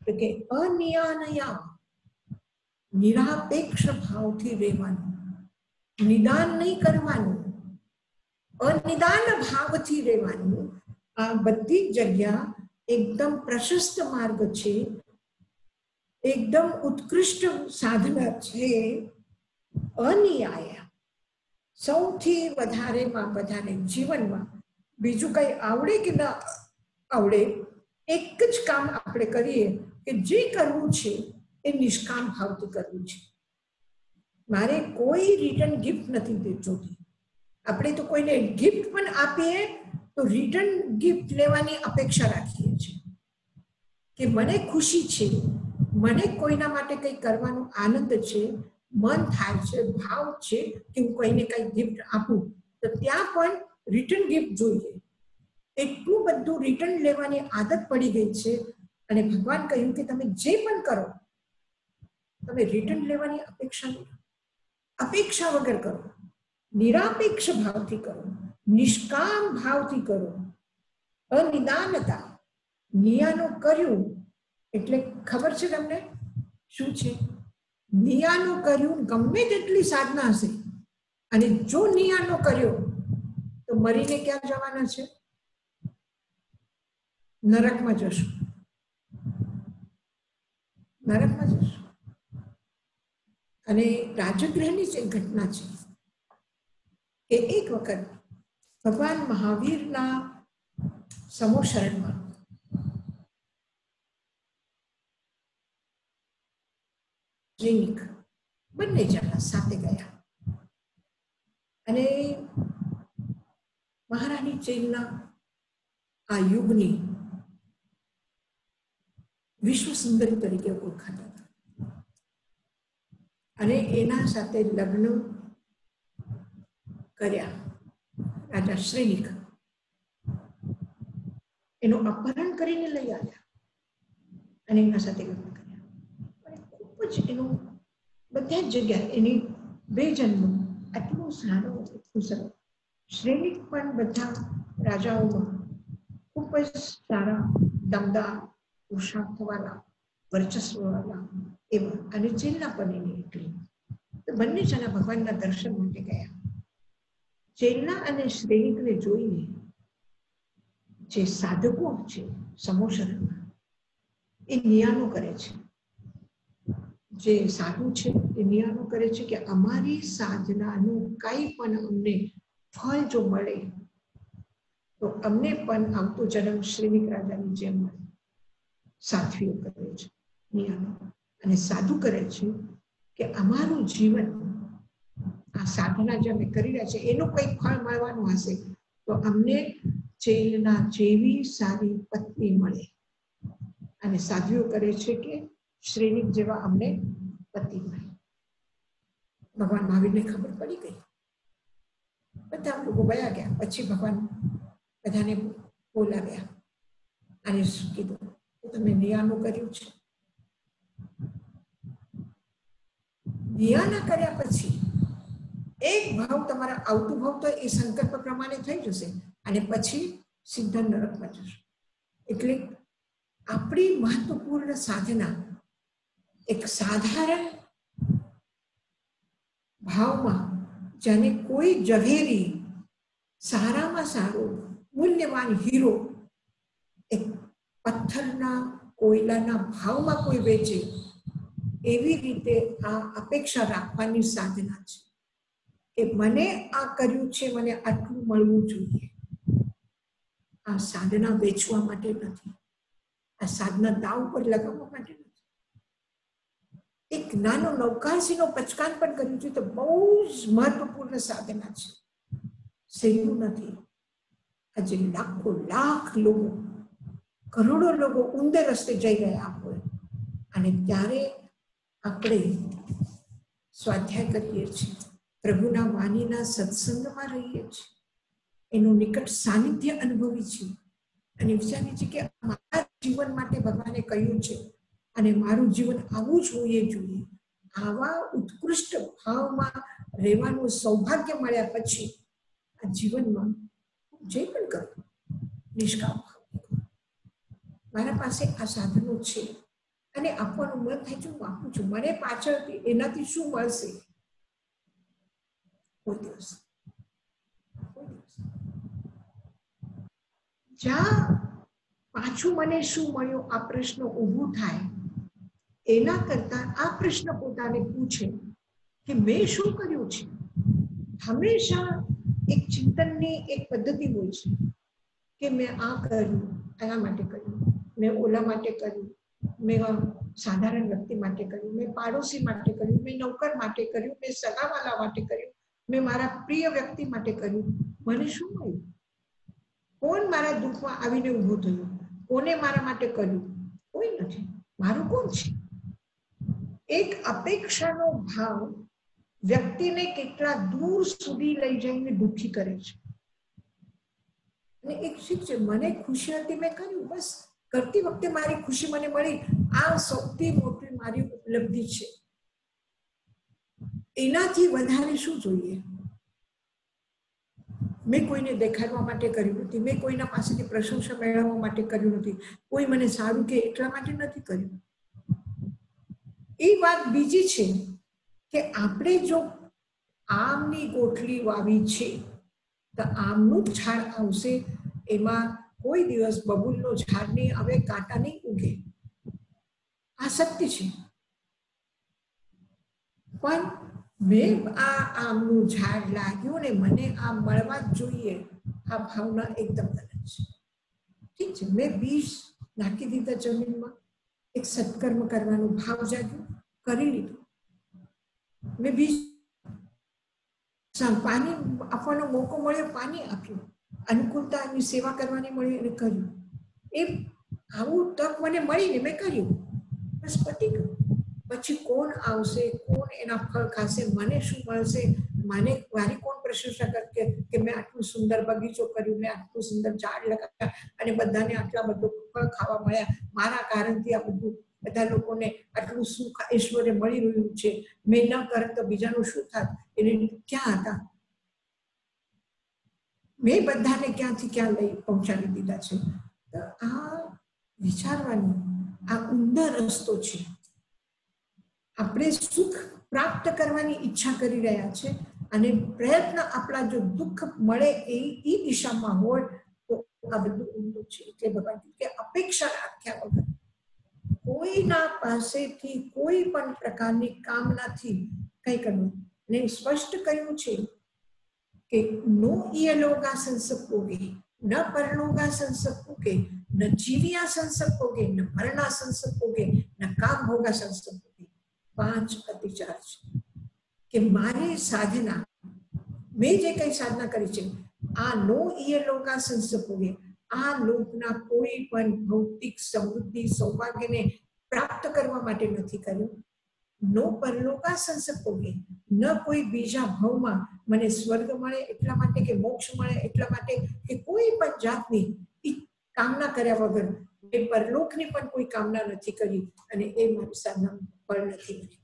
તો કે અનિયાનયા, નિરાપેક્ષ ભાવથી રહેવાનું, નિદાન નહીં કરવાનું, અનિદાન ભાવથી રહેવાનું. આ બધી જગ્યા એકદમ પ્રશસ્ત માર્ગ છે, એકદમ ઉત્કૃષ્ટ સાધના છે. અનિયાય, સૌથી વધારેમાં વધારે જીવનમાં બીજું કઈ આવડે કે ના આવડે, એક જ કામ આપણે કરીએ કે જે કરવું છે એ નિષ્કામ ભાવથી કરવું છે. મારે કોઈ રિટર્ન ગિફ્ટ નથી જોતી. આપણે તો કોઈને ગિફ્ટ પણ આપીએ તો રિટર્ન ગિફ્ટ લેવાની અપેક્ષા રાખીએ છીએ કે મને ખુશી છે, મને કોઈના માટે કંઈ કરવાનો આનંદ છે, મન થાય છે, ભાવ છે કે હું કોઈને કંઈ ગિફ્ટ આપું, તો ત્યાં પણ રિટર્ન ગિફ્ટ જોઈએ. એટલું બધું રિટર્ન લેવાની આદત પડી ગઈ છે. અને ભગવાન કહ્યું કે તમે જે પણ કરો તમે રિટર્ન લેવાની અપેક્ષા નહીં, અપેક્ષા વગર કરો, નિરાપેક્ષ ભાવથી કરો, નિષ્કામ ભાવથી કરો. અનિદાનતા, નિયાનું કર્યું એટલે ખબર છે તમને શું છે? નિયાનું કર્યું ગમે તેટલી સાધના હશે અને જો નિયાનો કર્યો તો મરીને ક્યાં જવાના છે? નરકમાં જશું, નરકમાં જશું. અને રાજગૃહની જ એક ઘટના છે કે એક વખત ભગવાન મહાવીરના સમોશરણમાં શ્રીનિક બંને જણા સાથે ગયા અને મહારાણી ચેનના આ યુગની વિશ્વ સુંદરી તરીકે ઓળખાતા હતા અને એના સાથે લગ્ન કર્યા રાજા શ્રીનિક. એનું અપહરણ કરીને લઈ આવ્યા અને એના સાથે લગ્ન કર્યા. અને ખૂબ જ એનું બધા જ જગ્યાએ એની બે જન્મ આટલું સારું એટલું સરળ. શ્રેણિક પણ બધા રાજાઓમાં ખૂબ જ સારા દમદાર પુરુષાર્થવાળા વર્ચસ્વવાળા એવા અને ચેલના પણ એની એટલી. તો બંને જણા ભગવાનના દર્શન માટે ગયા. ચેલના અને શ્રેણિકને જોઈને જે સાધકો છે સમોશરણમાં એ નિયાનો કરે છે. જે સાધુ છે એ નિયાનો કરે છે કે અમારી સાધનાનું કંઈ પણ અમને ફળ જો મળે તો અમને પણ આવતો જન્મ શ્રીનિક રાજાની જેમ મળે. સાધ્વીઓ કરે છે નિયાનો અને સાધુ કરે છે કે અમારું જીવન આ સાધના જે અમે કરી રહ્યા છે એનું કંઈક ફળ મળવાનું હશે તો અમને ચેલના જેવી સારી પત્ની મળે. અને સાધ્વીઓ કરે છે કે શ્રેણિક જેવા અમને પતિ મળે. ભગવાન મહાવીરને ખબર પડી ગઈ. બધા લોકો વયા ગયા. પછી ભગવાન બધાને બોલાવ્યા અને શું કીધું તમે નિયાનું કર્યું છે. નિયાના કર્યા પછી એક ભાવ તમારા આવતું ભાવ તો એ સંકલ્પ પ્રમાણે થઈ જશે અને પછી સીધા નરકમાં જશે. એટલે આપણી મહત્વપૂર્ણ સાધના એક સાધારણ ભાવમાં જેને કોઈ ઝવેરી સારામાં સારો મૂલ્યવાન હીરો એક પથ્થરના કોયલાના ભાવમાં કોઈ વેચે એવી રીતે આ અપેક્ષા રાખવાની સાધના છે કે મને આ કર્યું છે મને આટલું મળવું જોઈએ. આ સાધના વેચવા માટે નથી. આ સાધના દાવ પર લગાવવા માટે નથી. એક નાનો નૌકારસીનો પચકાન પણ કર્યું છે તો બહુ જ મહત્વપૂર્ણ સાધના છે. સહેલું નથી. આજે લાખો લાખ લોકો કરોડો લોકો ઊંધે રસ્તે જઈ રહ્યા હોય અને ત્યારે આપણે સ્વાધ્યાય કરીએ છીએ, પ્રભુના વાણીના સત્સંગમાં રહીએ છીએ, એનું નિકટ સાનિધ્ય અનુભવી છીએ અને વિચારીએ છીએ કે મારા જીવન માટે ભગવાને કહ્યું છે અને મારું જીવન આવું જ હોઈએ જોઈએ. આવા ઉત્કૃષ્ટ ભાવમાં રહેવાનું સૌભાગ્ય મળ્યા પછી આ જીવનમાં જે પણ કરું નિષ્કામ ભાવ. મારા પાસે આ સાધનો છે અને આપવાનું મન થાય છે હું આપું છું. મને પાછળથી એનાથી શું મળશે? કોઈ દિવસ જ્યાં પાછું મને શું મળ્યું આ પ્રશ્ન ઊભું થાય એના કરતા આ પ્રશ્ન પોતાને પૂછે કે મેં શું કર્યું છે. હંમેશા એક ચિંતનની એક પદ્ધતિ હોય છે કે મેં આ કર્યું, આના માટે કર્યું, મેં ઓલા માટે કર્યું, મેં સાધારણ વ્યક્તિ માટે કર્યું, મેં પાડોશી માટે કર્યું, મેં નોકર માટે કર્યું, મેં સગાવાલા માટે કર્યું, મેં મારા પ્રિય વ્યક્તિ માટે કર્યું. મને શું મળ્યું? કોણ મારા દુઃખમાં આવીને ઊભો થયો? કોને મારા માટે કર્યું? કોઈ નથી. મારું કોણ છે? એક અપેક્ષાનો ભાવ વ્યક્તિને કેટલા દૂર સુધી લઈ જઈને દુઃખી કરે છે. અને એક શીખ છે મને ખુશી હતી મેં કર્યું, બસ કરતી વખતે મારી ખુશી મને મળી, આ સૌથી મોટી મારી ઉપલબ્ધિ છે. એનાથી વધારે શું જોઈએ? મેં કોઈને દેખાડવા માટે કર્યું નથી, મેં કોઈના પાસેથી પ્રશંસા મેળવવા માટે કર્યું નથી, કોઈ મને સારું કે એટલા માટે નથી કર્યું. એ વાત બીજી છે કે આપણે જો આમની ગોઠલી વાવી છે તો આમનું જ ઝાડ આવશે. એમાં કોઈ દિવસ બબૂલનો ઝાડ નહીં આવે, કાંટા નહીં ઉગે. આ સત્ય છે. પણ મેં આમનું ઝાડ લાગ્યું ને મને આ મળવા જ જોઈએ, આ ભાવના એકદમ ગલત છે. ઠીક છે, મેં બીજ નાખી દીધા જમીનમાં, એક સત્કર્મ કરવાનો ભાવ જાગ્યો, કરી લીધું. મેં બીજ પાણી આપવાનો મોકો મળ્યો, પાણી આપ્યું, અનુકૂળતાની સેવા કરવાની મળી અને કર્યું. એ આવું તક મને મળીને મેં કર્યું, બસ પતી ગયું. પછી કોણ આવશે, કોણ એના ફળ ખાશે, મને શું મળશે, મારી કોણ પ્રશંસા કરશે કે મેં આટલું સુંદર બગીચો કર્યું, મેં આટલું સુંદર ઝાડ લગાવ્યા અને બધાને આટલા બધું ફળ ખાવા મળ્યા, મારા કારણથી આ બધું બધા લોકોને આટલું સુખ ઐશ્વર્ય મળી રહ્યું છે. મેં ન કરે તો બીજાનું શું થાત? એને ક્યાં હતા? મેં બધાને ક્યાંથી ક્યાં લઈ પહોંચાડી દીધા છે. તો આ વિચારવાનો આ ઊંડો રસ્તો છે. આપણે સુખ પ્રાપ્ત કરવાની ઈચ્છા કરી રહ્યા છે અને પ્રયત્ન આપણા જો દુઃખ મળે એ દિશામાં હોય તો આ બધું ઊંડું છે. એટલે ભગવાન કે અપેક્ષા રાખ્યા વગર કોઈના પાસેથી કોઈ પણ પ્રકારની કામનાથી કંઈ કરવું. અને સ્પષ્ટ કહ્યું છે કે નો ઈયલોગા સંસપોગે, ન પરલોગા સંસપોગે, ન જીવ્યા સંસપોગે, ન મરણા સંસપોગે, ન કામ ભોગા સંસપોગે. 5 અતિચાર છે કે મારી સાધના, મેં જે કઈ સાધના કરી છે, આ નો ઈયલોગા સંસપોગે, આ લોકના કોઈ પણ ભૌતિક સમૃદ્ધિ સૌભાગ્યને પ્રાપ્ત કરવા માટે નથી કર્યું. નો પરલોકા સંસપોગે, ન કોઈ બીજા ભાવમાં મને સ્વર્ગ મળે એટલા માટે કે મોક્ષ મળે એટલા માટે કે કોઈ પણ જાતની કામના કર્યા વગર એ પરલોકની પણ કોઈ કામના નથી કરી અને એ મારી સાધનાનું ફળ નથી મળ્યું.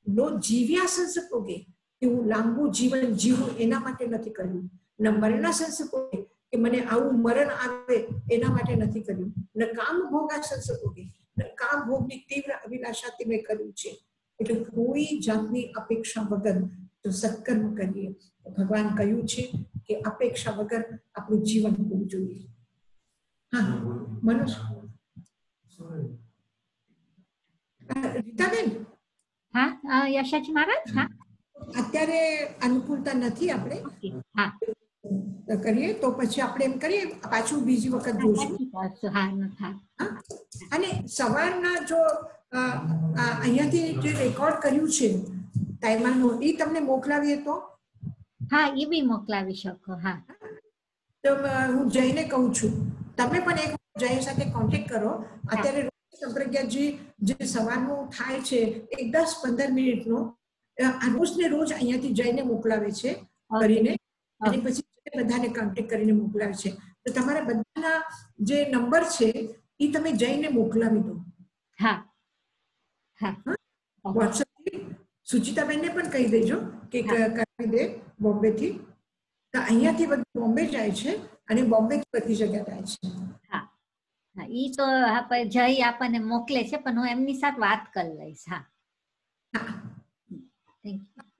નો જીવ્યા સંસપોગે, કે હું લાંબુ જીવન જીવું એના માટે નથી કર્યું. ન મરણા સંસપોગે, કે મને આવું મરણ આવે એના માટે નથી કર્યું. ન કામ ભોગા સંસપોગે, ન કામ ભોગની તીવ્ર અભિલાષાથી મેં કર્યું છે. એટલે કોઈ જાતની અપેક્ષા વગર જો સત્કર્મ કરીએ તો ભગવાન કહ્યું છે કે અપેક્ષા વગર આપણું જીવન હોવું જોઈએ. હા મનોજ. રીતાબેન.
હા યશાજી મહારાજ. હા
અત્યારે અનુકૂળતા નથી, આપણે
હા
કરીએ તો પછી આપણે એમ કરીએ, પાછું બીજી વખત જોશું. અને સવારના જો અહીંયાથી જે રેકોર્ડ કર્યું છે તાઇમાનનું, એ તમને મોકલાવીએ તો?
હા એ બી મોકલાવી શકો. હા
તો હું જઈને કહું છું, તમે પણ એક જય સાથે કોન્ટેક્ટ કરો. અત્યારે સંપ્રજ્ઞાજી જે સવારનું થાય છે એક 10-15 મિનિટનો, રોજ ને રોજ અહીંયાથી જઈને મોકલાવે છે કરીને, અને પછી બધાને કોન્ટેક્ટ કરીને મોકલાવે છે. તો તમારા બધાના જે નંબર છે એ તમે જઈને મોકલાવી દો.
હા હા
વોટ્સએપ સુચિતાબેનને પણ કહી દેજો કે કરાવી દે બોમ્બે થી. તો અહીંયાથી બધું બોમ્બે જાય છે અને બોમ્બે થી બધી જગ્યા જાય છે.
હા હા ઈ તો જય આપણને મોકલે છે, પણ હું એમની સાથે વાત કરી લઈશ. હા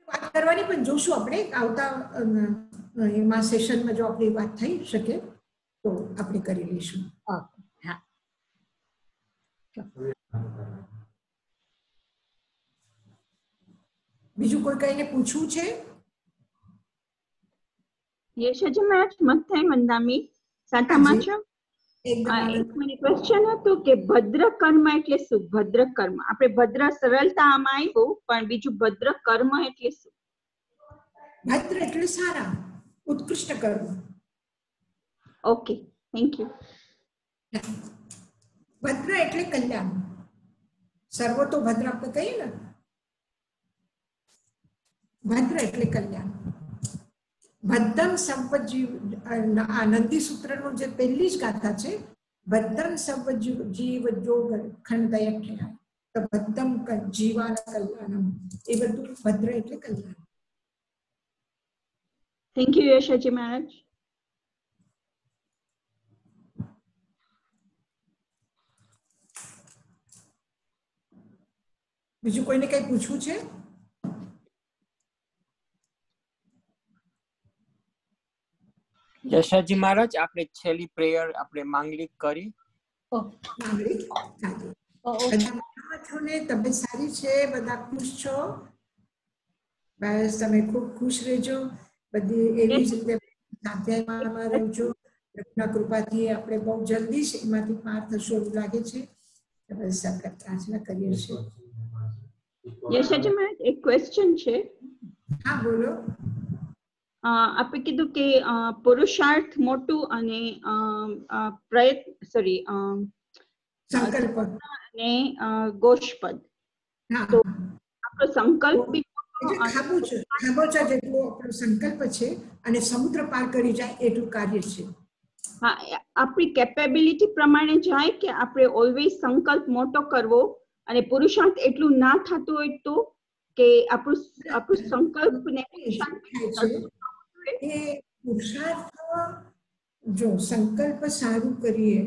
વાત કરવાની પણ જોશું આપણે આવતા એમાં સેશનમાં, જો આપણી વાત થઈ શકે તો આપણે કરી લઈશું.
ઓકે. હા
બીજું કોઈ કઈને પૂછવું છે?
યશોજી મહારાજ, મથાઈ મંદામી સાતામાં છો? એક મિનિટ ક્વેશ્ચન હતું કે ભદ્ર કર્મ એટલે શું? ભદ્ર કર્મ, આપણે ભદ્ર સરળતા આમાં આવ્યું, પણ બીજું ભદ્ર કર્મ એટલે શું?
ભદ્ર એટલે સારા, ઉત્કૃષ્ટ કર્મ.
Okay, thank you.
ભદ્ર એટલે કલ્યાણ, સર્વો તો ભદ્ર આપણે કહીએ ને, ભદ્ર એટલે કલ્યાણ. ભદ્રમ સર્વજીવ, નંદી સૂત્રનું જે પહેલી જ ગાથા છે, ભદ્રમ સર્વજીવ જોગ ખંડય થયા, તો ભદ્રમ જીવાન કલ્યાણમ, એ બધું ભદ્ર એટલે કલ્યાણ.
થેન્ક યુ યશોજી મહારાજ.
બીજું કોઈને કઈ પૂછવું છે?
યશાજી મહારાજ, આપણે છેલ્લી પ્રેયર આપણે માંગલિક કરી.
માંગલિક બધા, તમે સારી છે, બધા ખુશ છો?
હા.
બસ તમે ખૂબ ખુશ રહેજો, બધી એવી જ રીતે સ્વાધ્યાયમાં રહેજો. પ્રભુના કૃપાથી આપણે બહુ જલ્દી જ એમાંથી પાર થશું એવું લાગે છે. બસ આપણે પ્રાર્થના કરીએ છીએ.
યશાજી મેમ એક ક્વેશ્ચન છે.
હા બોલો.
આપણે કીધું કે પુરુષાર્થ મોટું અને પ્રયત્ન
સંકલ્પ
અને ગોષ્પદ.
હા
તો આપણો સંકલ્પ બી
ખાબોચા જેટલો આપણો સંકલ્પ છે અને સમુદ્ર પાર કરી જાય એટલું કાર્ય છે.
હા, આપણી કેપેબિલિટી પ્રમાણે જાય કે આપણે ઓલવેઝ સંકલ્પ મોટો કરવો અને પુરુષાર્થ એટલું ના થતું હોય તો કે આપણું સંકલ્પ ને
એ પુરુષાર્થ, જો સંકલ્પ સારું કરીએ,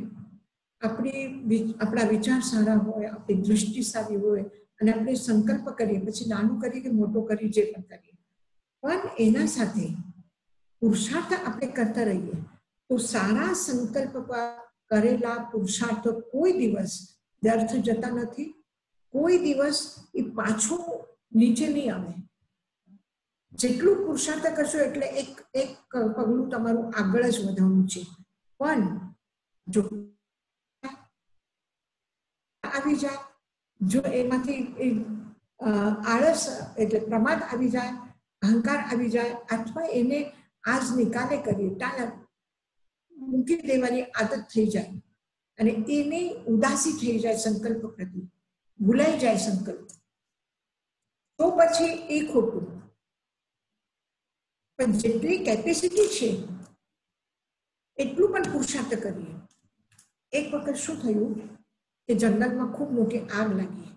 આપણા વિચાર સારા હોય, આપણી દૃષ્ટિ સારી હોય અને આપણે સંકલ્પ કરીએ, પછી નાનું કરીએ કે મોટો કરીએ, જે પણ કરીએ, પણ એના સાથે પુરુષાર્થ આપણે કરતા રહીએ તો સારા સંકલ્પ કરેલા પુરુષાર્થ કોઈ દિવસ વ્યર્થ જતા નથી, કોઈ દિવસ એ પાછો નીચે નહીં આવે. જેટલું પુરુષાર્થ કરશો એટલે એક પગલું તમારું આગળ જ વધવાનું છે. પણ જો આવી જાય, જો એમાંથી આળસ એટલે પ્રમાદ આવી જાય, અહંકાર આવી જાય, અથવા એને આજ નિકાલે કરીએ, ટાળા મૂકી દેવાની આદત થઈ જાય અને એની ઉદાસી થઈ જાય સંકલ્પ પ્રતિ, ભૂલાઈ જાય સંકલ્પ, તો પછી એ ખોટું. પણ જેટલી કેપેસિટી છે એટલું પણ પુરુષાર્થ કરીએ. એક વખત શું થયું કે જંગલમાં ખૂબ મોટી આગ લાગી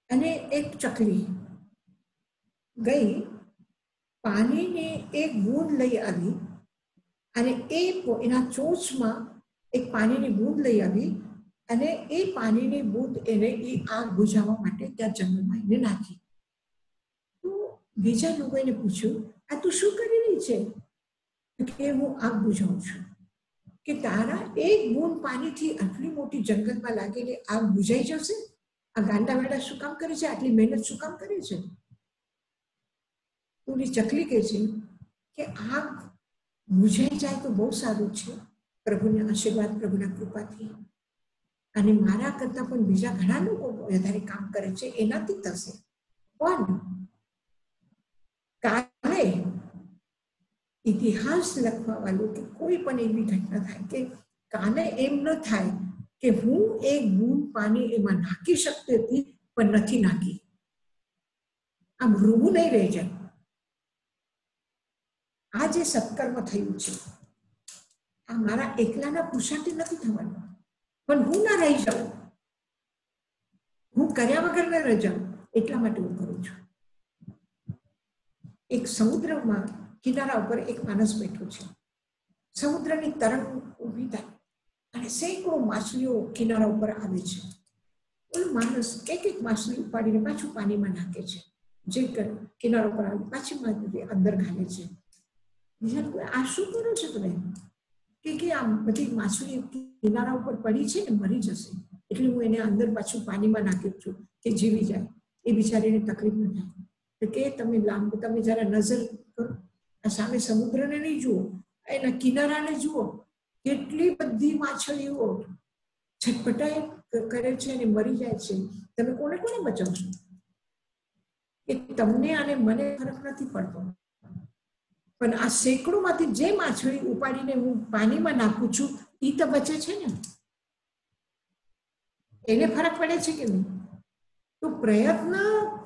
અને એક ચકલી ગઈ, પાણીની એક બૂંદ લઈ આવી અને એના ચોચમાં એક પાણીની બૂંદ લઈ આવી અને એ પાણીની બૂંદ એને એ આગ બુઝાવવા માટે ત્યાં જંગલમાં એને નાખી. તો બીજા લોકોને પૂછ્યું, આ તું શું કરી રહી છે? કે હું આગ બુઝાવું છું. કે તારા એક બૂંદ પાણીથી આટલી મોટી જંગલમાં લાગેલી આગ બુઝાઈ જશે? આ ગાંડા વાળા શું કામ કરે છે? આટલી મહેનત શું કામ કરે છે? તો ચકલી કહે છે કે આગ બુઝાઈ જાય તો બહુ સારું છે, પ્રભુના આશીર્વાદ, પ્રભુના કૃપાથી, અને મારા કરતા પણ બીજા ઘણા લોકો વધારે કામ કરે છે, એનાથી થશે. પણ કાલે ઇતિહાસ લખવા વાળું કે કોઈ પણ એવી ઘટના થાય કે કાલે એમ ન થાય કે હું એક બૂંદ પાણી એમાં નાખી શકતી હતી પણ નથી નાખી, આમ રૂવું નહીં રહી જાય. આ જે સત્કર્મ થયું છે, આ મારા એકલાના પુરુષાર્થી નથી થવાનું, પણ હું ના રહી જાઉં, હું કર્યા વગર ન રહી જાઉં, એટલા માટે હું કરું છું. એક સમુદ્રમાં કિનારા ઉપર એક માણસ બેઠો છે. સમુદ્રની તરંગ ઊભી થાય અને સેંકડો માછલીઓ કિનારા ઉપર આવે છે. ઓલો માણસ એક માછલી ઉપાડીને પાછું પાણીમાં નાખે છે, જે કિનારા ઉપર આવે પાછી માછલી અંદર ઘાલે છે. બીજા લોકો, આ શું કરો છો તમે? કે આ બધી માછલી કિનારા ઉપર પડી છે ને, મરી જશે, એટલે હું એને અંદર પાછું પાણીમાં નાખી છું કે જીવી જાય, એ બિચારીને તકલીફ ન થાય. કે તમે જરા નજર કરો, આ સામે સમુદ્રને નહીં જુઓ, એના કિનારાને જુઓ, કેટલી બધી માછલીઓ છટપટાઈ કરે છે અને મરી જાય છે. તમે કોને કોને બચાવશો? કે તમને અને મને ફરક નથી પડતો, પણ આ સેંકડોમાંથી જે માછલી ઉપાડીને હું પાણીમાં નાખું છું એ તો બચે છે ને, એને ફરક પડે છે કે નહીં? તો પ્રયત્ન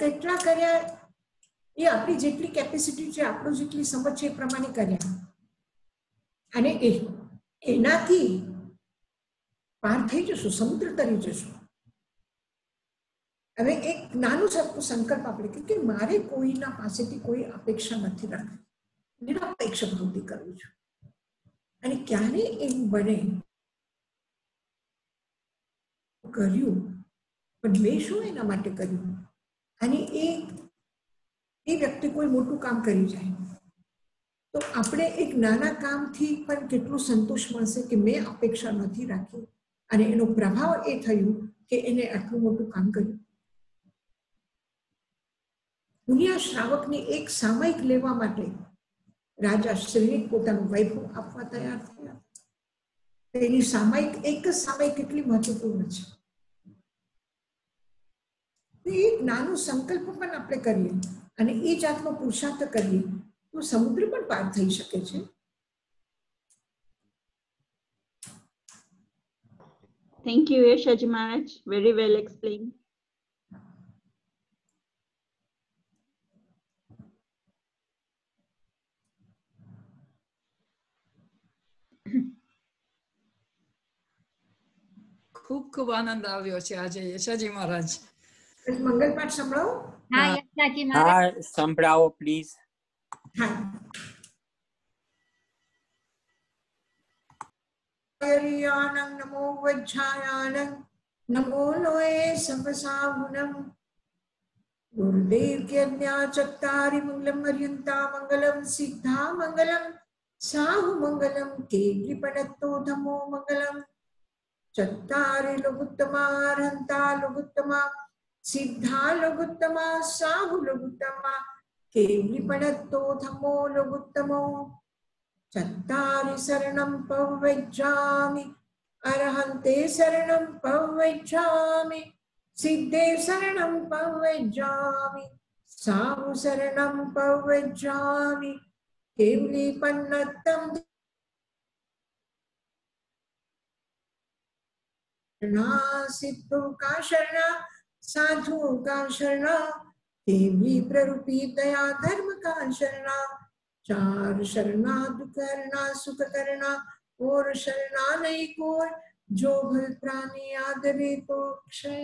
કેટલા કર્યા એ આપણી જેટલી કેપેસિટી છે, આપણું જેટલી સમજ છે એ પ્રમાણે કર્યા, અને એનાથી પાર થઈ જશું, સમુદ્ર તરી જશું. હવે એક નાનું સંકલ્પ આપણે કે મારે કોઈના પાસેથી કોઈ અપેક્ષા નથી રાખવી, નિરપેક્ષ પ્રવૃત્તિ કરવી છું. અને ક્યારે એવું બને કર્યું, પણ મેં શું એના માટે કર્યું? અને એ વ્યક્તિ કોઈ મોટું કામ કરી જાય તો આપણે એક નાના કામથી પણ કેટલું સંતોષ મળશે કે મેં અપેક્ષા નથી રાખી અને એનો પ્રભાવ એ થયું કે એને આટલું મોટું કામ કર્યું. દુનિયા શ્રાવકને એક સામયિક લેવા માટે રાજા શ્રીને પોતાનું વૈભવ આપવા તૈયાર થયા. તેની સામયિક એક જ સામયિક કેટલી મહત્વપૂર્ણ છે. એક નાનો સંકલ્પ પણ આપણે કરીએ અને એ જાતનો પુરુષાર્થ કરીએ તો સમુદ્ર પણ પાર થઈ શકે છે.
Thank you, Yeshaji Maharaj. Very well explained.
ખૂબ ખૂબ આનંદ આવ્યો છે આજે યશાજી મહારાજ.
મંગલ પાઠ સંભળાવો.
હા યશાજી મહારાજ.
હા સંભળાવો પ્લીઝ.
હા. हरियाणं नमो वज्रायाणं नमो लोये संवसाहुनं गुरुदेव के ज्ञा चत्तारि मंगलम अर्यंता मंगलम सिद्धा मंगलम साहु मंगलम केग्रिपणत्तो धमो मंगलम चत्तारि लघुत्तमा अर्हन्ता लघुत्तमा सिद्धा लघुत्तमा साहु लघुत्तमा केग्रिपणत्तो धमो लघुत्तमो चत्तारि शरणं पवज्रामि अरहन्ते शरणं पवज्रामि सिद्धे शरणं पवज्रामि साहु शरणं पवज्रामि केवली पन्नत्तं सिद्धो का शरणा साधु का शरणा केवली प्ररूपी दया धर्म का शरणा चार शरणा दुख करना सुख करना और शरणा नहीं कोर जो भल प्राणी आदरे तो क्षय.